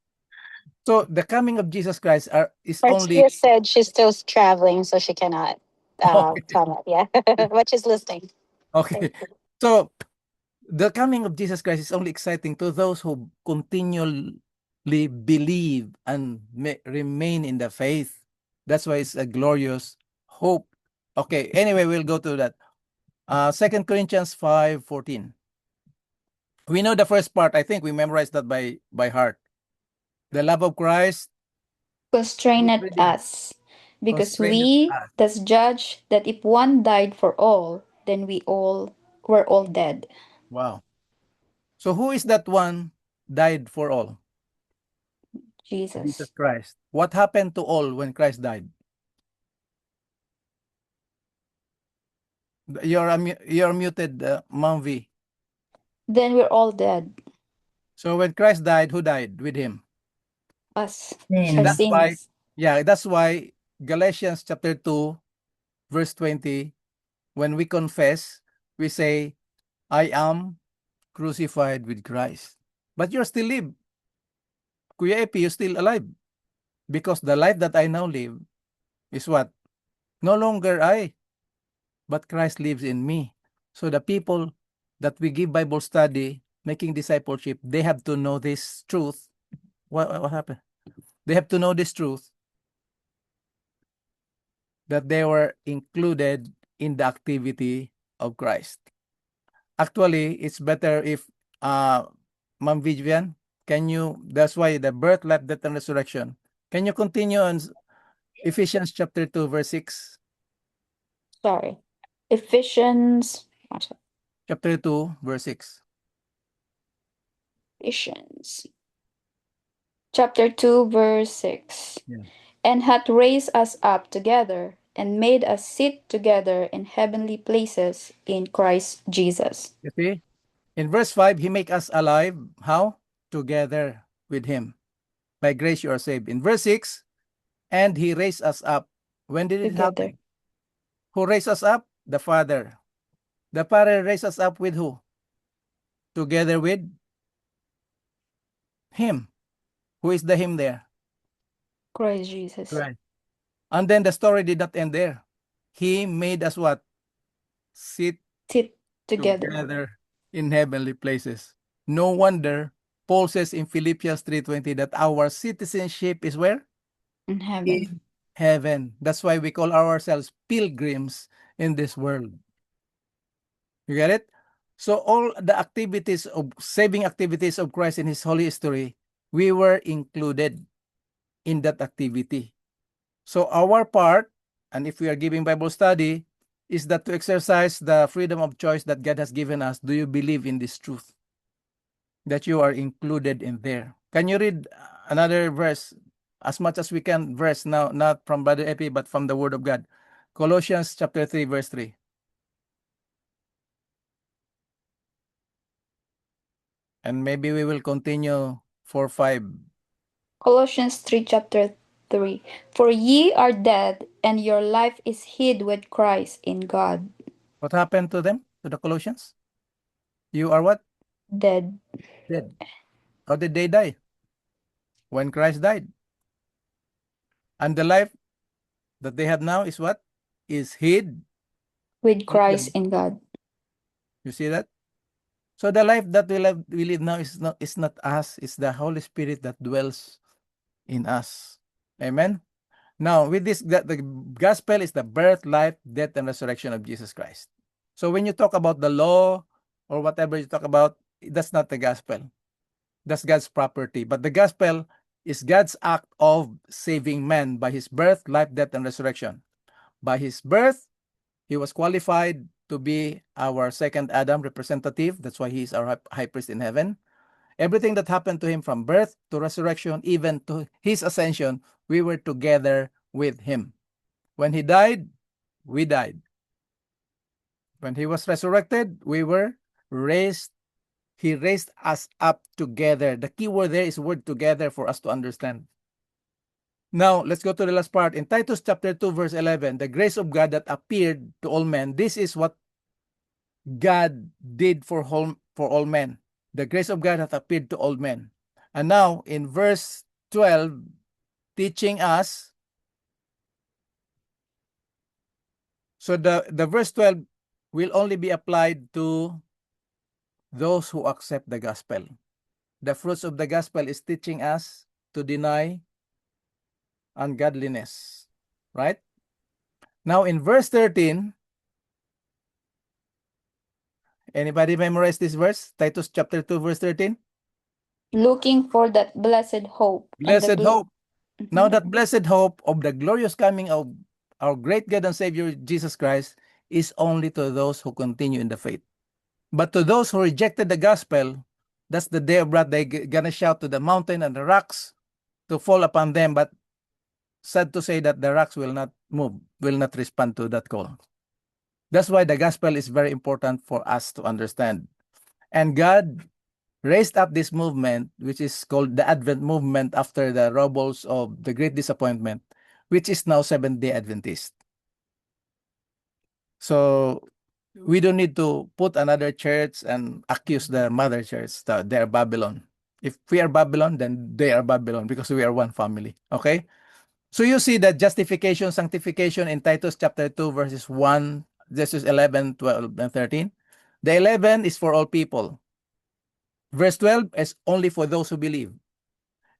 So the coming of Jesus Christ is only Marcia said she's still traveling, so she cannot okay. comment. Yeah, but she's listening. Okay. So the coming of Jesus Christ is only exciting to those who continually believe and remain in the faith. That's why it's a glorious hope. Okay. Anyway, we'll go to that. 2 Corinthians 5:14. We know the first part. I think we memorized that by heart. The love of Christ Constrained us, because we us. thus judge that if one died for all, then we all were all dead. Wow. So who is that one died for all? Jesus Jesus. Christ. What happened to all when Christ died? You're muted, Mom V. Then we're all dead. So when Christ died, who died with him? Us. Sin. Our That's why, sins. that's why Galatians chapter 2, verse 20, when we confess, we say, I am crucified with Christ. But you're still live. Kuya Epi, you're still alive. Because the life that I now live is what? No longer I, but Christ lives in me. So the people that we give Bible study, making discipleship, they have to know this truth. What happened? They have to know this truth that they were included in the activity of Christ. Actually, it's better if Ma'am Vivian, that's why the birth, life, death, and resurrection. Can you continue on Ephesians chapter 2, verse 6? Sorry. Ephesians. Chapter 2, verse 6. Ephesians. Chapter 2, verse 6. Yeah. And hath raised us up together, and made us sit together in heavenly places in Christ Jesus. You see? In verse 5, he make us alive. How? Together with him. By grace you are saved. In verse 6, and he raised us up. When did it Together. happen? Who raised us up? The Father. The Father raised us up with who? Together with him. Who is the him there? Christ Jesus. Right. And then the story did not end there. He made us what? Sit Together. together in heavenly places. No wonder Paul says in Philippians 3:20 that our citizenship is where? In heaven. In heaven. That's why we call ourselves pilgrims in this world. You get it? So all the activities of saving activities of Christ in his holy history, we were included in that activity. So our part, and if we are giving Bible study, is that to exercise the freedom of choice that God has given us. Do you believe in this truth? That you are included in there. Can you read another verse, as much as we can, verse now, not from Brother Epi, but from the Word of God? Colossians chapter 3, verse 3. And maybe we will continue 4:5. Colossians 3, chapter 3. For ye are dead, and your life is hid with Christ in God. What happened to them, to the Colossians? You are what? Dead. Dead. How did they die? When Christ died. And the life that they have now is what? Is hid With in Christ them. in God. You see that? So the life that we live now is not us, it's the Holy Spirit that dwells in us. Amen. Now, with this, the gospel is the birth, life, death, and resurrection of Jesus Christ. So when you talk about the law or whatever you talk about, that's not the gospel. That's God's property. But the gospel is God's act of saving man by his birth, life, death, and resurrection. By his birth, he was qualified to be our second Adam representative. That's why he is our high priest in heaven. Everything that happened to him from birth to resurrection, even to his ascension, we were together with him. When he died, we died. When he was resurrected, we were raised. He raised us up together. The key word there is word together for us to understand. Now, let's go to the last part. In Titus chapter 2, verse 11, the grace of God that appeared to all men. This is what God did for all men. The grace of God hath appeared to all men. And now, in verse 12, teaching us, so the verse 12 will only be applied to those who accept the gospel. The fruits of the gospel is teaching us to deny ungodliness, right? Now, in verse 13, anybody memorize this verse? Titus chapter 2, verse 13? Looking for that blessed hope. and the Blessed hope. Mhm. Now that blessed hope of the glorious coming of our great God and Savior Jesus Christ is only to those who continue in the faith. But to those who rejected the gospel, that's the day of wrath. They're gonna shout to the mountain and the rocks to fall upon them. But sad to say that the rocks will not move, will not respond to that call. That's why the gospel is very important for us to understand. And God raised up this movement, which is called the Advent movement after the rubbles of the Great Disappointment, which is now Seventh-day Adventist. So we don't need to put another church and accuse the mother church that they are Babylon. If we are Babylon, then they are Babylon because we are one family. Okay? So you see that justification, sanctification in Titus chapter 2, verses 1, verses 11, 12, and 13. The 11 is for all people. Verse 12 is only for those who believe.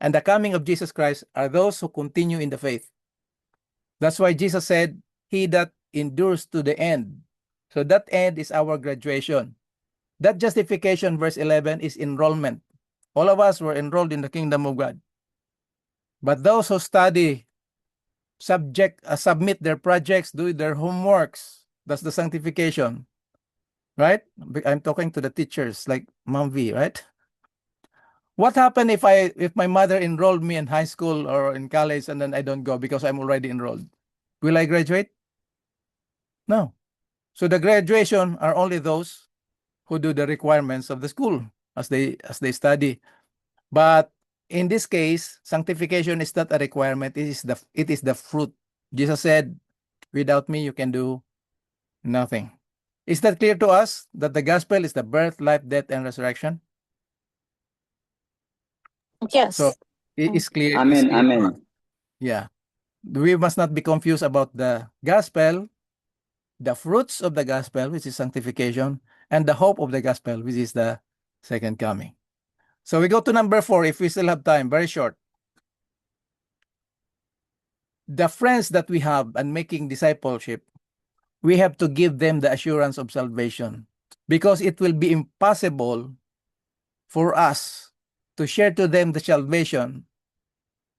And the coming of Jesus Christ are those who continue in the faith. That's why Jesus said, he that endures to the end. So that end is our graduation. That justification, verse 11, is enrollment. All of us were enrolled in the kingdom of God. But those who study, submit their projects, do their homeworks, that's the sanctification. Right? I'm talking to the teachers like Mom V, right? What happened if my mother enrolled me in high school or in college and then I don't go because I'm already enrolled? Will I graduate? No. So the graduation are only those who do the requirements of the school as they study. But in this case, sanctification is not a requirement. It is the fruit. Jesus said, without me, you can do nothing. Is that clear to us that the gospel is the birth, life, death, and resurrection? Yes. So it is clear. Amen, It's clear to us. amen. Yeah. We must not be confused about the gospel, the fruits of the gospel, which is sanctification, and the hope of the gospel, which is the second coming. So we go to number 4, if we still have time, very short. The friends that we have and making discipleship, we have to give them the assurance of salvation because it will be impossible for us to share to them the salvation,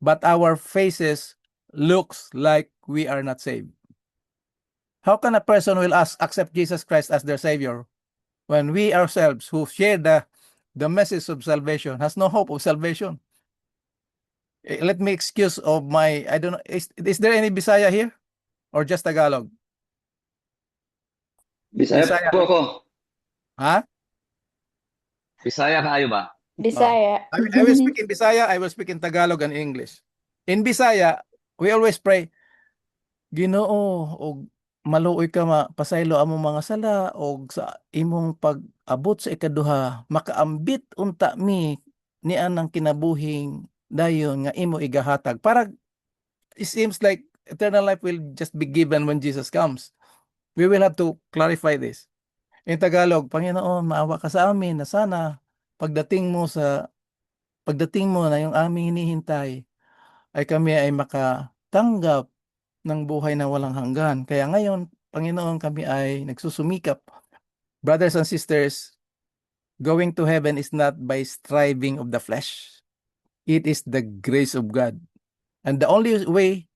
but our faces looks like we are not saved. How can a person will accept Jesus Christ as their Savior when we ourselves who share the message of salvation has no hope of salvation? Let me excuse of my, I don't know, is there any Bisaya here or just Tagalog? Bisaya Bisaya. po ako. Huh? Bisaya kayo ba? Bisaya. I will speak in Bisaya, I will speak in Tagalog and English. In Bisaya, we always pray, Ginoo, og maluoy ka pasaylo among mga sala o sa imong pag-abot sa ikaduha makaambit unta mi ni anang kinabuhing dayon nga imo igahatag para it seems like eternal life will just be given when Jesus comes. We will have to clarify this. In Tagalog, Panginoon, maawa ka sa amin na sana pagdating mo na yung aming hinihintay ay kami ay makatanggap ng buhay na walang hanggan. Kaya ngayon, Panginoon, kami ay nagsusumikap. Brothers and sisters, going to heaven is not by striving of the flesh. It is the grace of God. And the only way,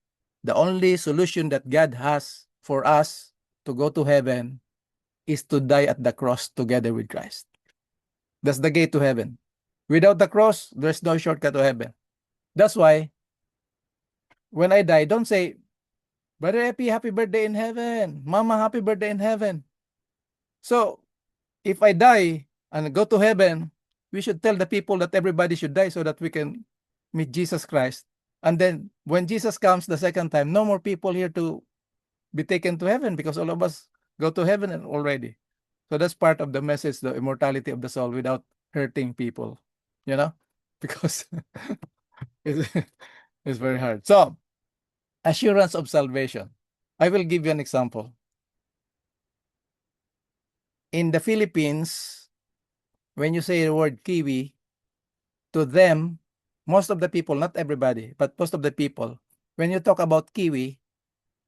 the only solution that God has for us to go to heaven is to die at the cross together with Christ. That's the gate to heaven. Without the cross, there's no shortcut to heaven. That's why, when I die, don't say, Brother Epi, happy birthday in heaven. Mama, happy birthday in heaven. So, if I die and go to heaven, we should tell the people that everybody should die so that we can meet Jesus Christ. And then, when Jesus comes the second time, no more people here to be taken to heaven because all of us go to heaven already. So that's part of the message, the immortality of the soul without hurting people, because it's very hard. So, assurance of salvation. I will give you an example. In the Philippines, when you say the word kiwi, to them, most of the people, not everybody, but most of the people, when you talk about kiwi,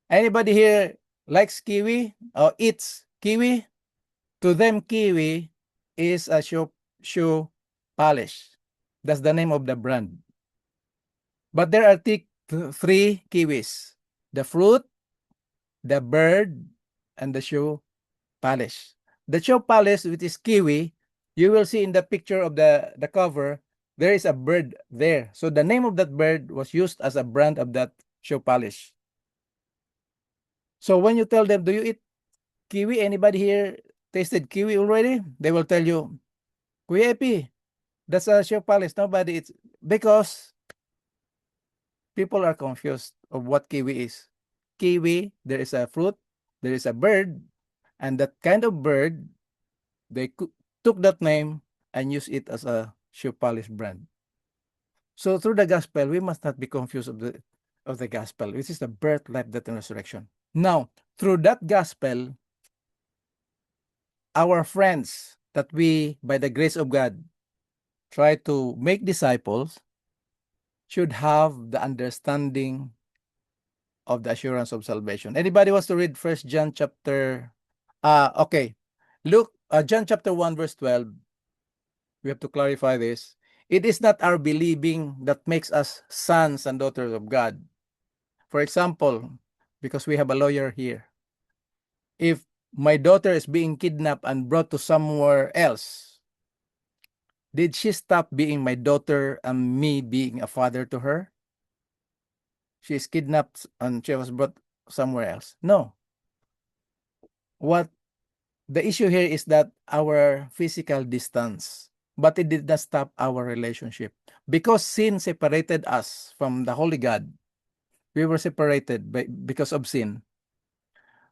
anybody here likes kiwi or eats kiwi? To them, kiwi is a shoe polish. That's the name of the brand. But there are three kiwis: the fruit, the bird, and the shoe polish. The shoe polish, which is kiwi, you will see in the picture of the cover, there is a bird there. So the name of that bird was used as a brand of that shoe polish. So when you tell them, do you eat kiwi? Anybody here tasted kiwi already? They will tell you, Kuya Epi, that's a shoe polish. Nobody eats, because people are confused of what kiwi is. Kiwi, there is a fruit, there is a bird, and that kind of bird, they took that name and used it as a shoe polish brand. So through the gospel, we must not be confused of the gospel, which is the birth, life, death, and resurrection. Now, through that gospel, our friends that we, by the grace of God, try to make disciples should have the understanding of the assurance of salvation. Anybody wants to read 1 John chapter? Okay. Look, John chapter 1 verse 12. We have to clarify this. It is not our believing that makes us sons and daughters of God. For example, because we have a lawyer here, if my daughter is being kidnapped and brought to somewhere else, did she stop being my daughter and me being a father to her? She is kidnapped and she was brought somewhere else. No. What the issue here is that our physical distance, but it did not stop our relationship. Because sin separated us from the Holy God, we were separated because of sin.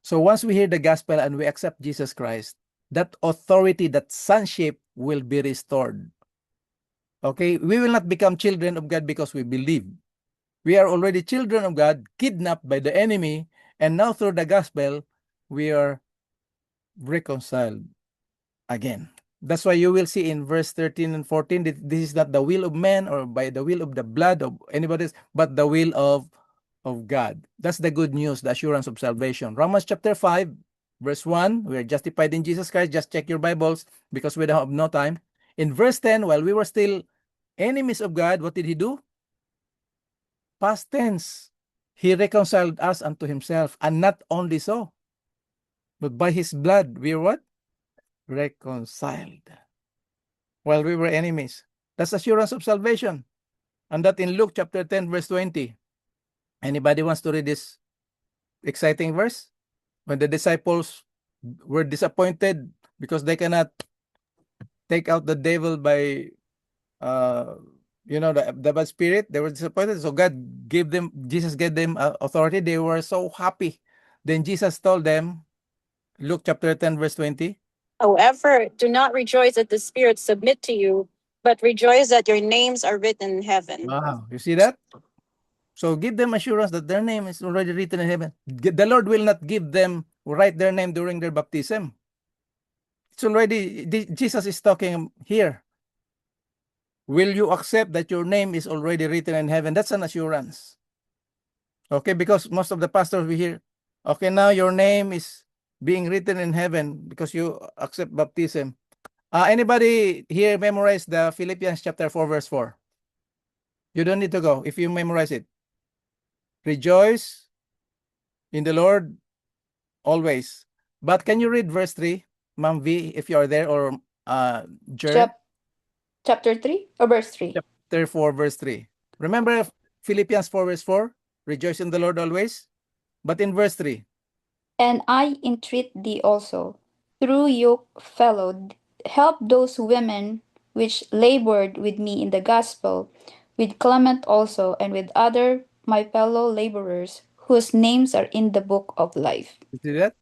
So once we hear the gospel and we accept Jesus Christ, that authority, that sonship will be restored. Okay, we will not become children of God because we believe. We are already children of God, kidnapped by the enemy, and now through the gospel, we are reconciled again. That's why you will see in verse 13 and 14 that this is not the will of man or by the will of the blood of anybody, but the will of God. That's the good news, the assurance of salvation. Romans chapter 5, verse 1, we are justified in Jesus Christ. Just check your Bibles because we don't have no time. In verse 10, while we were still enemies of God, what did he do? Past tense. He reconciled us unto himself. And not only so, but by his blood, we are what? Reconciled. While we were enemies. That's assurance of salvation. And that in Luke chapter 10, verse 20. Anybody wants to read this exciting verse? When the disciples were disappointed because they cannot take out the devil by the bad spirit, they were disappointed. So Jesus gave them authority. They were so happy Then Jesus told them, Luke chapter 10, verse 20. However, do not rejoice that the spirits submit to you, but rejoice that your names are written in heaven. Wow, you see that? So give them assurance that their name is already written in heaven. The Lord will not give them write their name during their baptism. It's already, Jesus is talking here. Will you accept that your name is already written in heaven? That's an assurance. Okay, because most of the pastors we hear, okay, now your name is being written in heaven because you accept baptism. Anybody here memorize the Philippians chapter 4, verse 4? You don't need to go if you memorize it. Rejoice in the Lord always. But can you read verse 3, Ma'am V, if you are there, or Jer? Chapter 3 or verse 3? Chapter 4, verse 3. Remember Philippians 4, verse 4? Rejoice in the Lord always. But in verse 3. And I entreat thee also, through your fellow, help those women which labored with me in the gospel, with Clement also, and with other my fellow laborers, whose names are in the book of life. You see that?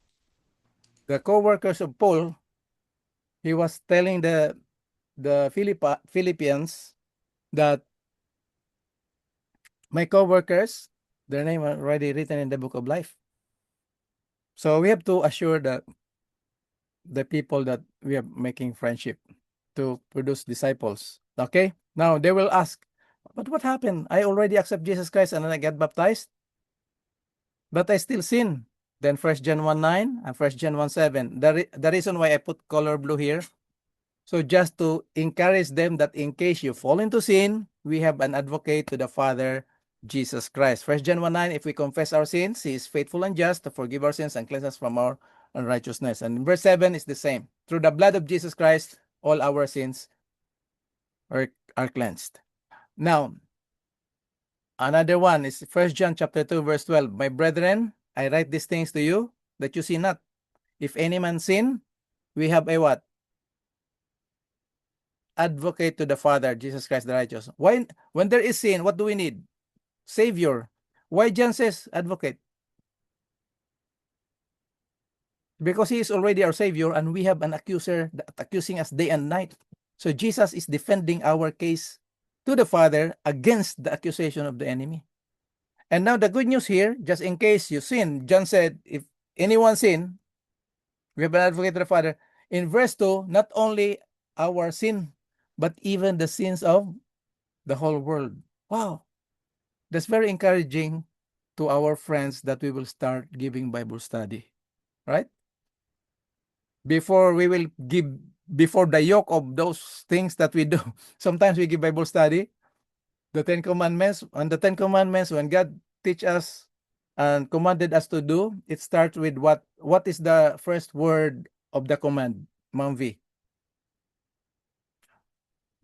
The co-workers of Paul, he was telling the Philippians that my co-workers, their name are already written in the book of life. So we have to assure that the people that we are making friendship to produce disciples. Okay? Now they will ask, but what happened? I already accept Jesus Christ and then I get baptized, but I still sin. Then 1 John 1:9 and 1 John 1:7. The reason why I put color blue here, so just to encourage them that in case you fall into sin, we have an advocate to the Father, Jesus Christ. 1 John 1:9, if we confess our sins, he is faithful and just to forgive our sins and cleanse us from our unrighteousness. And verse 7 is the same. Through the blood of Jesus Christ, all our sins are cleansed. Now, another one is 1 John chapter 2, verse 12. My brethren, I write these things to you that you sin not. If any man sin, we have a what? Advocate to the Father, Jesus Christ the righteous. Why, when there is sin, what do we need? Savior. Why John says advocate? Because he is already our Savior and we have an accuser that accusing us day and night. So Jesus is defending our case to the Father against the accusation of the enemy. And now the good news here, just in case you sin, John said, if anyone sin, we have an advocate to the Father. In verse 2, not only our sin, but even the sins of the whole world. Wow. That's very encouraging to our friends that we will start giving Bible study, right? Before the yoke of those things that we do, sometimes we give Bible study, the 10 Commandments. On the 10 Commandments, when God teach us and commanded us to do, it starts with what? What is the first word of the command, Ma'am V?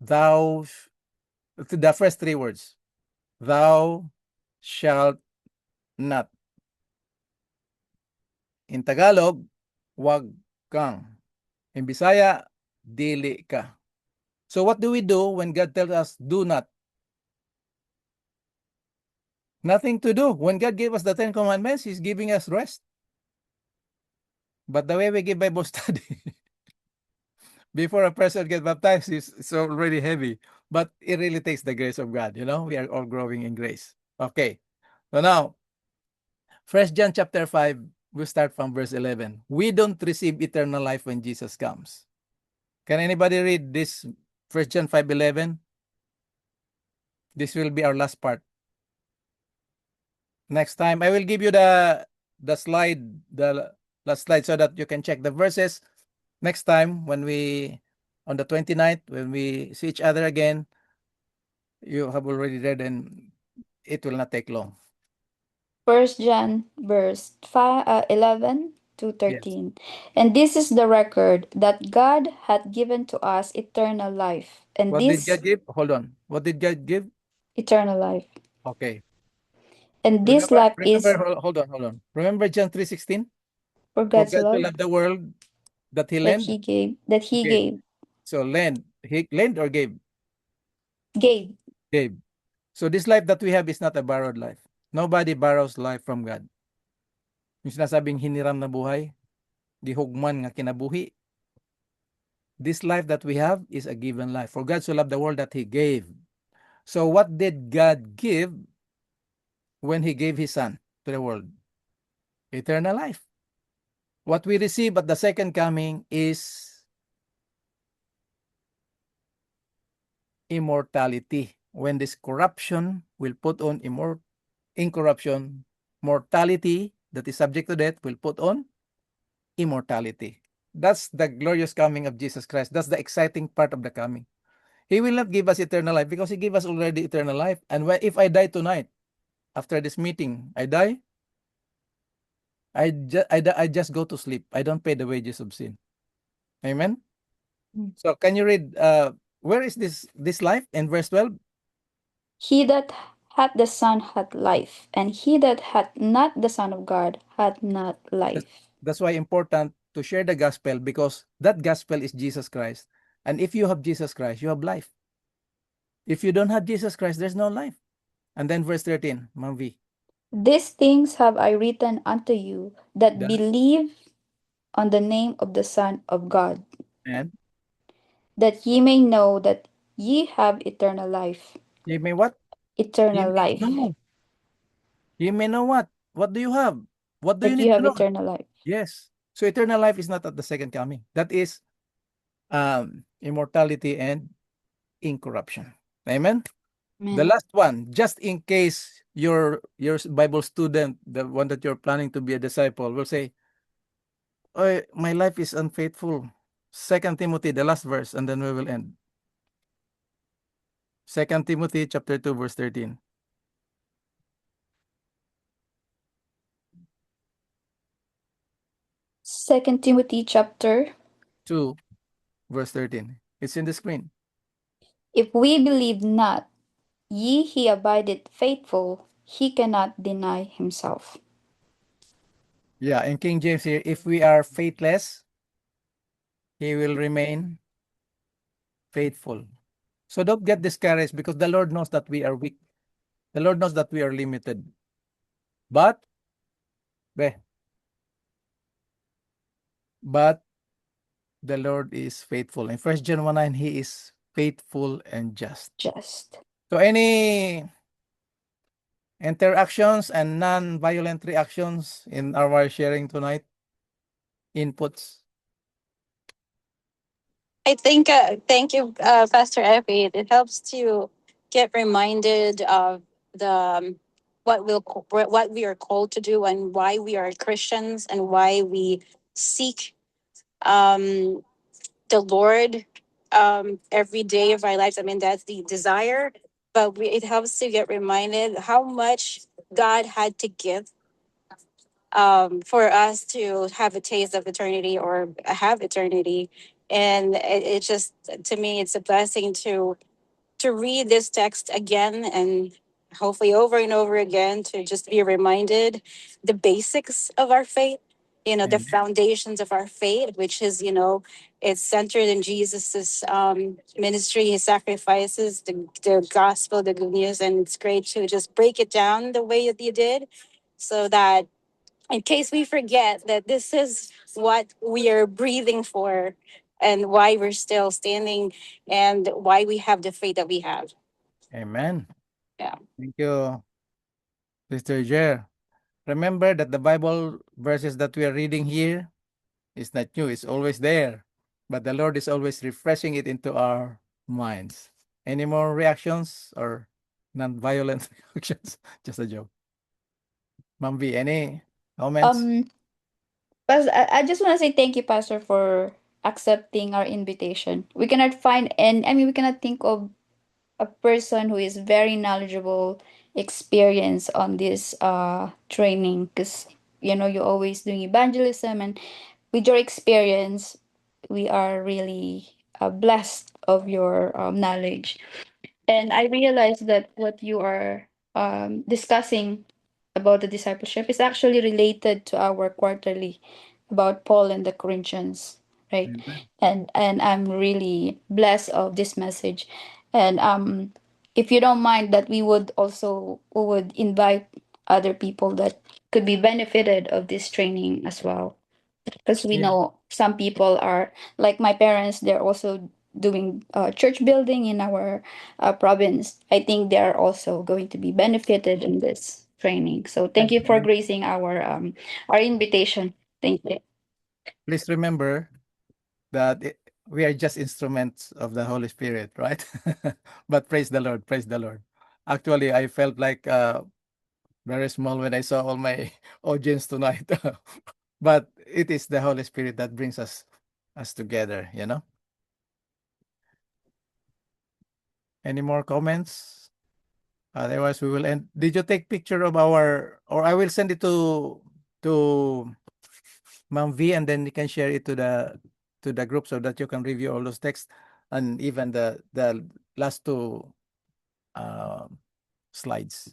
The first three words. Thou shalt not. In Tagalog, wag kang. In Bisaya, dili ka. So what do we do when God tells us do not? Nothing to do. When God gave us the 10 Commandments, He's giving us rest. But the way we give Bible study, before a person gets baptized, it's already heavy. But it really takes the grace of God. We are all growing in grace. Okay. So now, 1 John chapter 5, we'll start from verse 11. We don't receive eternal life when Jesus comes. Can anybody read this 1 John 5:11? This will be our last part. Next time, I will give you the slide, the last slide, so that you can check the verses. Next time, on the 29th, when we see each other again, you have already read and it will not take long. 1 John verse 11 to 13. And this is the record that God hath given to us eternal life. And What this did God give? Hold on. What did God give? eternal life. Okay. And this life is Hold on. Remember John 3:16? for For God's God so love loved the world that He that lent. He gave. So lend. He lent or gave? Gave. Gave. So this life that we have is not a borrowed life. Nobody borrows life from God. Yung sinasabing hiniram na buhay, gihugman nga kinabuhi. This life that we have is a given life. For God so loved the world that He gave. So what did God give when He gave His Son to the world? Eternal life. What we receive at the second coming is immortality. When this corruption will put on incorruption, mortality that is subject to death will put on immortality. That's the glorious coming of Jesus Christ. That's the exciting part of the coming. He will not give us eternal life because He gave us already eternal life. And if I die tonight, after this meeting, I die, I just go to sleep. I don't pay the wages of sin. Amen. So can you read where is this life in verse 12? He that hath the Son hath life, and he that hath not the Son of God hath not life. That's why important to share the gospel, because that gospel is Jesus Christ. And if you have Jesus Christ, you have life. If you don't have Jesus Christ, there's no life. And then verse 13, Ma'am V. These things have I written unto you that That- believe on the name of the Son of God, And that ye may know that ye have eternal life. you may what? Eternal life. No. You may know what? What do you have? What do you That need you to have know? eternal life. Yes. So eternal life is not at the second coming. That is immortality and incorruption. Amen. The Amen. last one, just in case your Bible student, the one that you're planning to be a disciple, will say, "Oh, my life is unfaithful." 2 Timothy, the last verse, and then we will end. 2 Timothy chapter 2, verse 13. Second Timothy chapter. 2, verse 13. It's in the screen. If we believe not, ye he abideth faithful, he cannot deny himself. Yeah, in King James here, if we are faithless, He will remain faithful. So don't get discouraged because the Lord knows that we are weak. The Lord knows that we are limited. But the Lord is faithful. In 1 John 1:9, He is faithful and just. Just. So any interactions and non-violent reactions in our sharing tonight? Inputs? I think, thank you, Pastor Effie. It helps to get reminded of the what we are called to do and why we are Christians and why we seek um, the Lord every day of our lives. I mean, that's the desire, but it helps to get reminded how much God had to give for us to have a taste of eternity or have eternity. And it just, to me, it's a blessing to read this text again and hopefully over and over again to just be reminded the basics of our faith, the Amen. foundations of our faith, which is, it's centered in Jesus's ministry, his sacrifices, the gospel, the good news. And it's great to just break it down the way that you did so that in case we forget that this is what we are breathing for and why we're still standing and why we have the faith that we have. Amen. Yeah. Thank you, Sister Jer. Remember that the Bible verses that we are reading here is not new. It's always there. But the Lord is always refreshing it into our minds. Any more reactions or non-violent reactions? Just a joke. Ma'am V, any comments? I just want to say thank you, Pastor, for accepting our invitation. We cannot find, and I mean, we cannot think of a person who is very knowledgeable, experienced on this training, because you're always doing evangelism, and with your experience, we are really blessed of your knowledge. And I realized that what you are discussing about the discipleship is actually related to our quarterly about Paul and the Corinthians, right? Amen. And I'm really blessed of this message. And if you don't mind that we would invite other people that, could be benefited of this training as well. Because we Yeah. know some people are like my parents, they're also doing church building in our province. I think they are also going to be benefited in this training. So thank you for And gracing our invitation. Thank you. please remember that we are just instruments of the Holy Spirit, right? But praise the Lord, praise the Lord. Actually, I felt like very small when I saw all my audience tonight. But it is the Holy Spirit that brings us together, you know. Any more comments? Otherwise, we will end. Did you take picture of our, or I will send it to Ma'am V, and then you can share it to the group so that you can review all those texts and even the last two slides.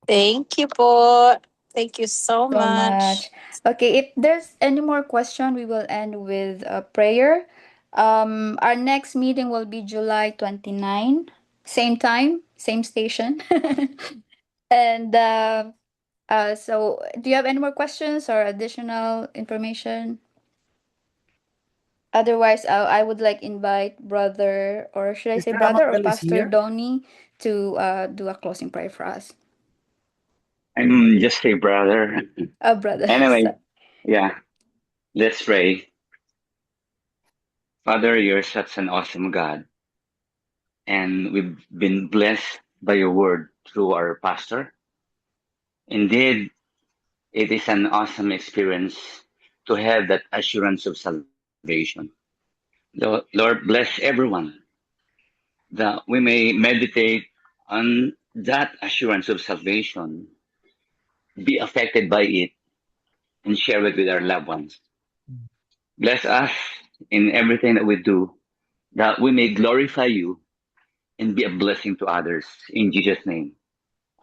Thank you po. Thank you so So much. much. Okay, if there's any more question, we will end with a prayer. Our next meeting will be July 29, same time, same station. And so do you have any more questions or additional information? Otherwise, I would like invite brother, or should I say Mr. brother, or Amagal is Pastor here. Donnie to do a closing prayer for us. I'm just a brother. Brother. Anyway, yeah, let's pray. Father, you're such an awesome God, and we've been blessed by your word through our pastor. Indeed, it is an awesome experience to have that assurance of salvation. Lord, bless everyone that we may meditate on that assurance of salvation, be affected by it, and share it with our loved ones. Bless us in everything that we do, that we may glorify you and be a blessing to others. In Jesus' name,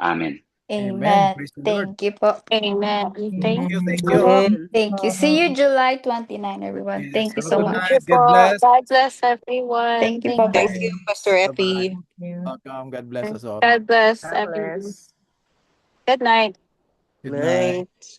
amen. Amen. Amen. Praise the Lord. Thank you po. Amen. Thank Thank you. Thank you you. po. Amen. Thank you. See you July 29, everyone. Yes. Thank you Have a so good Thank much. you night. God po. bless. God bless everyone. Thank you. Thank Bye-bye. you. Thank you, Pastor Bye-bye. Epi. Thank you. Welcome. God bless us all. God bless God everyone. bless. Good night. Good night. Night.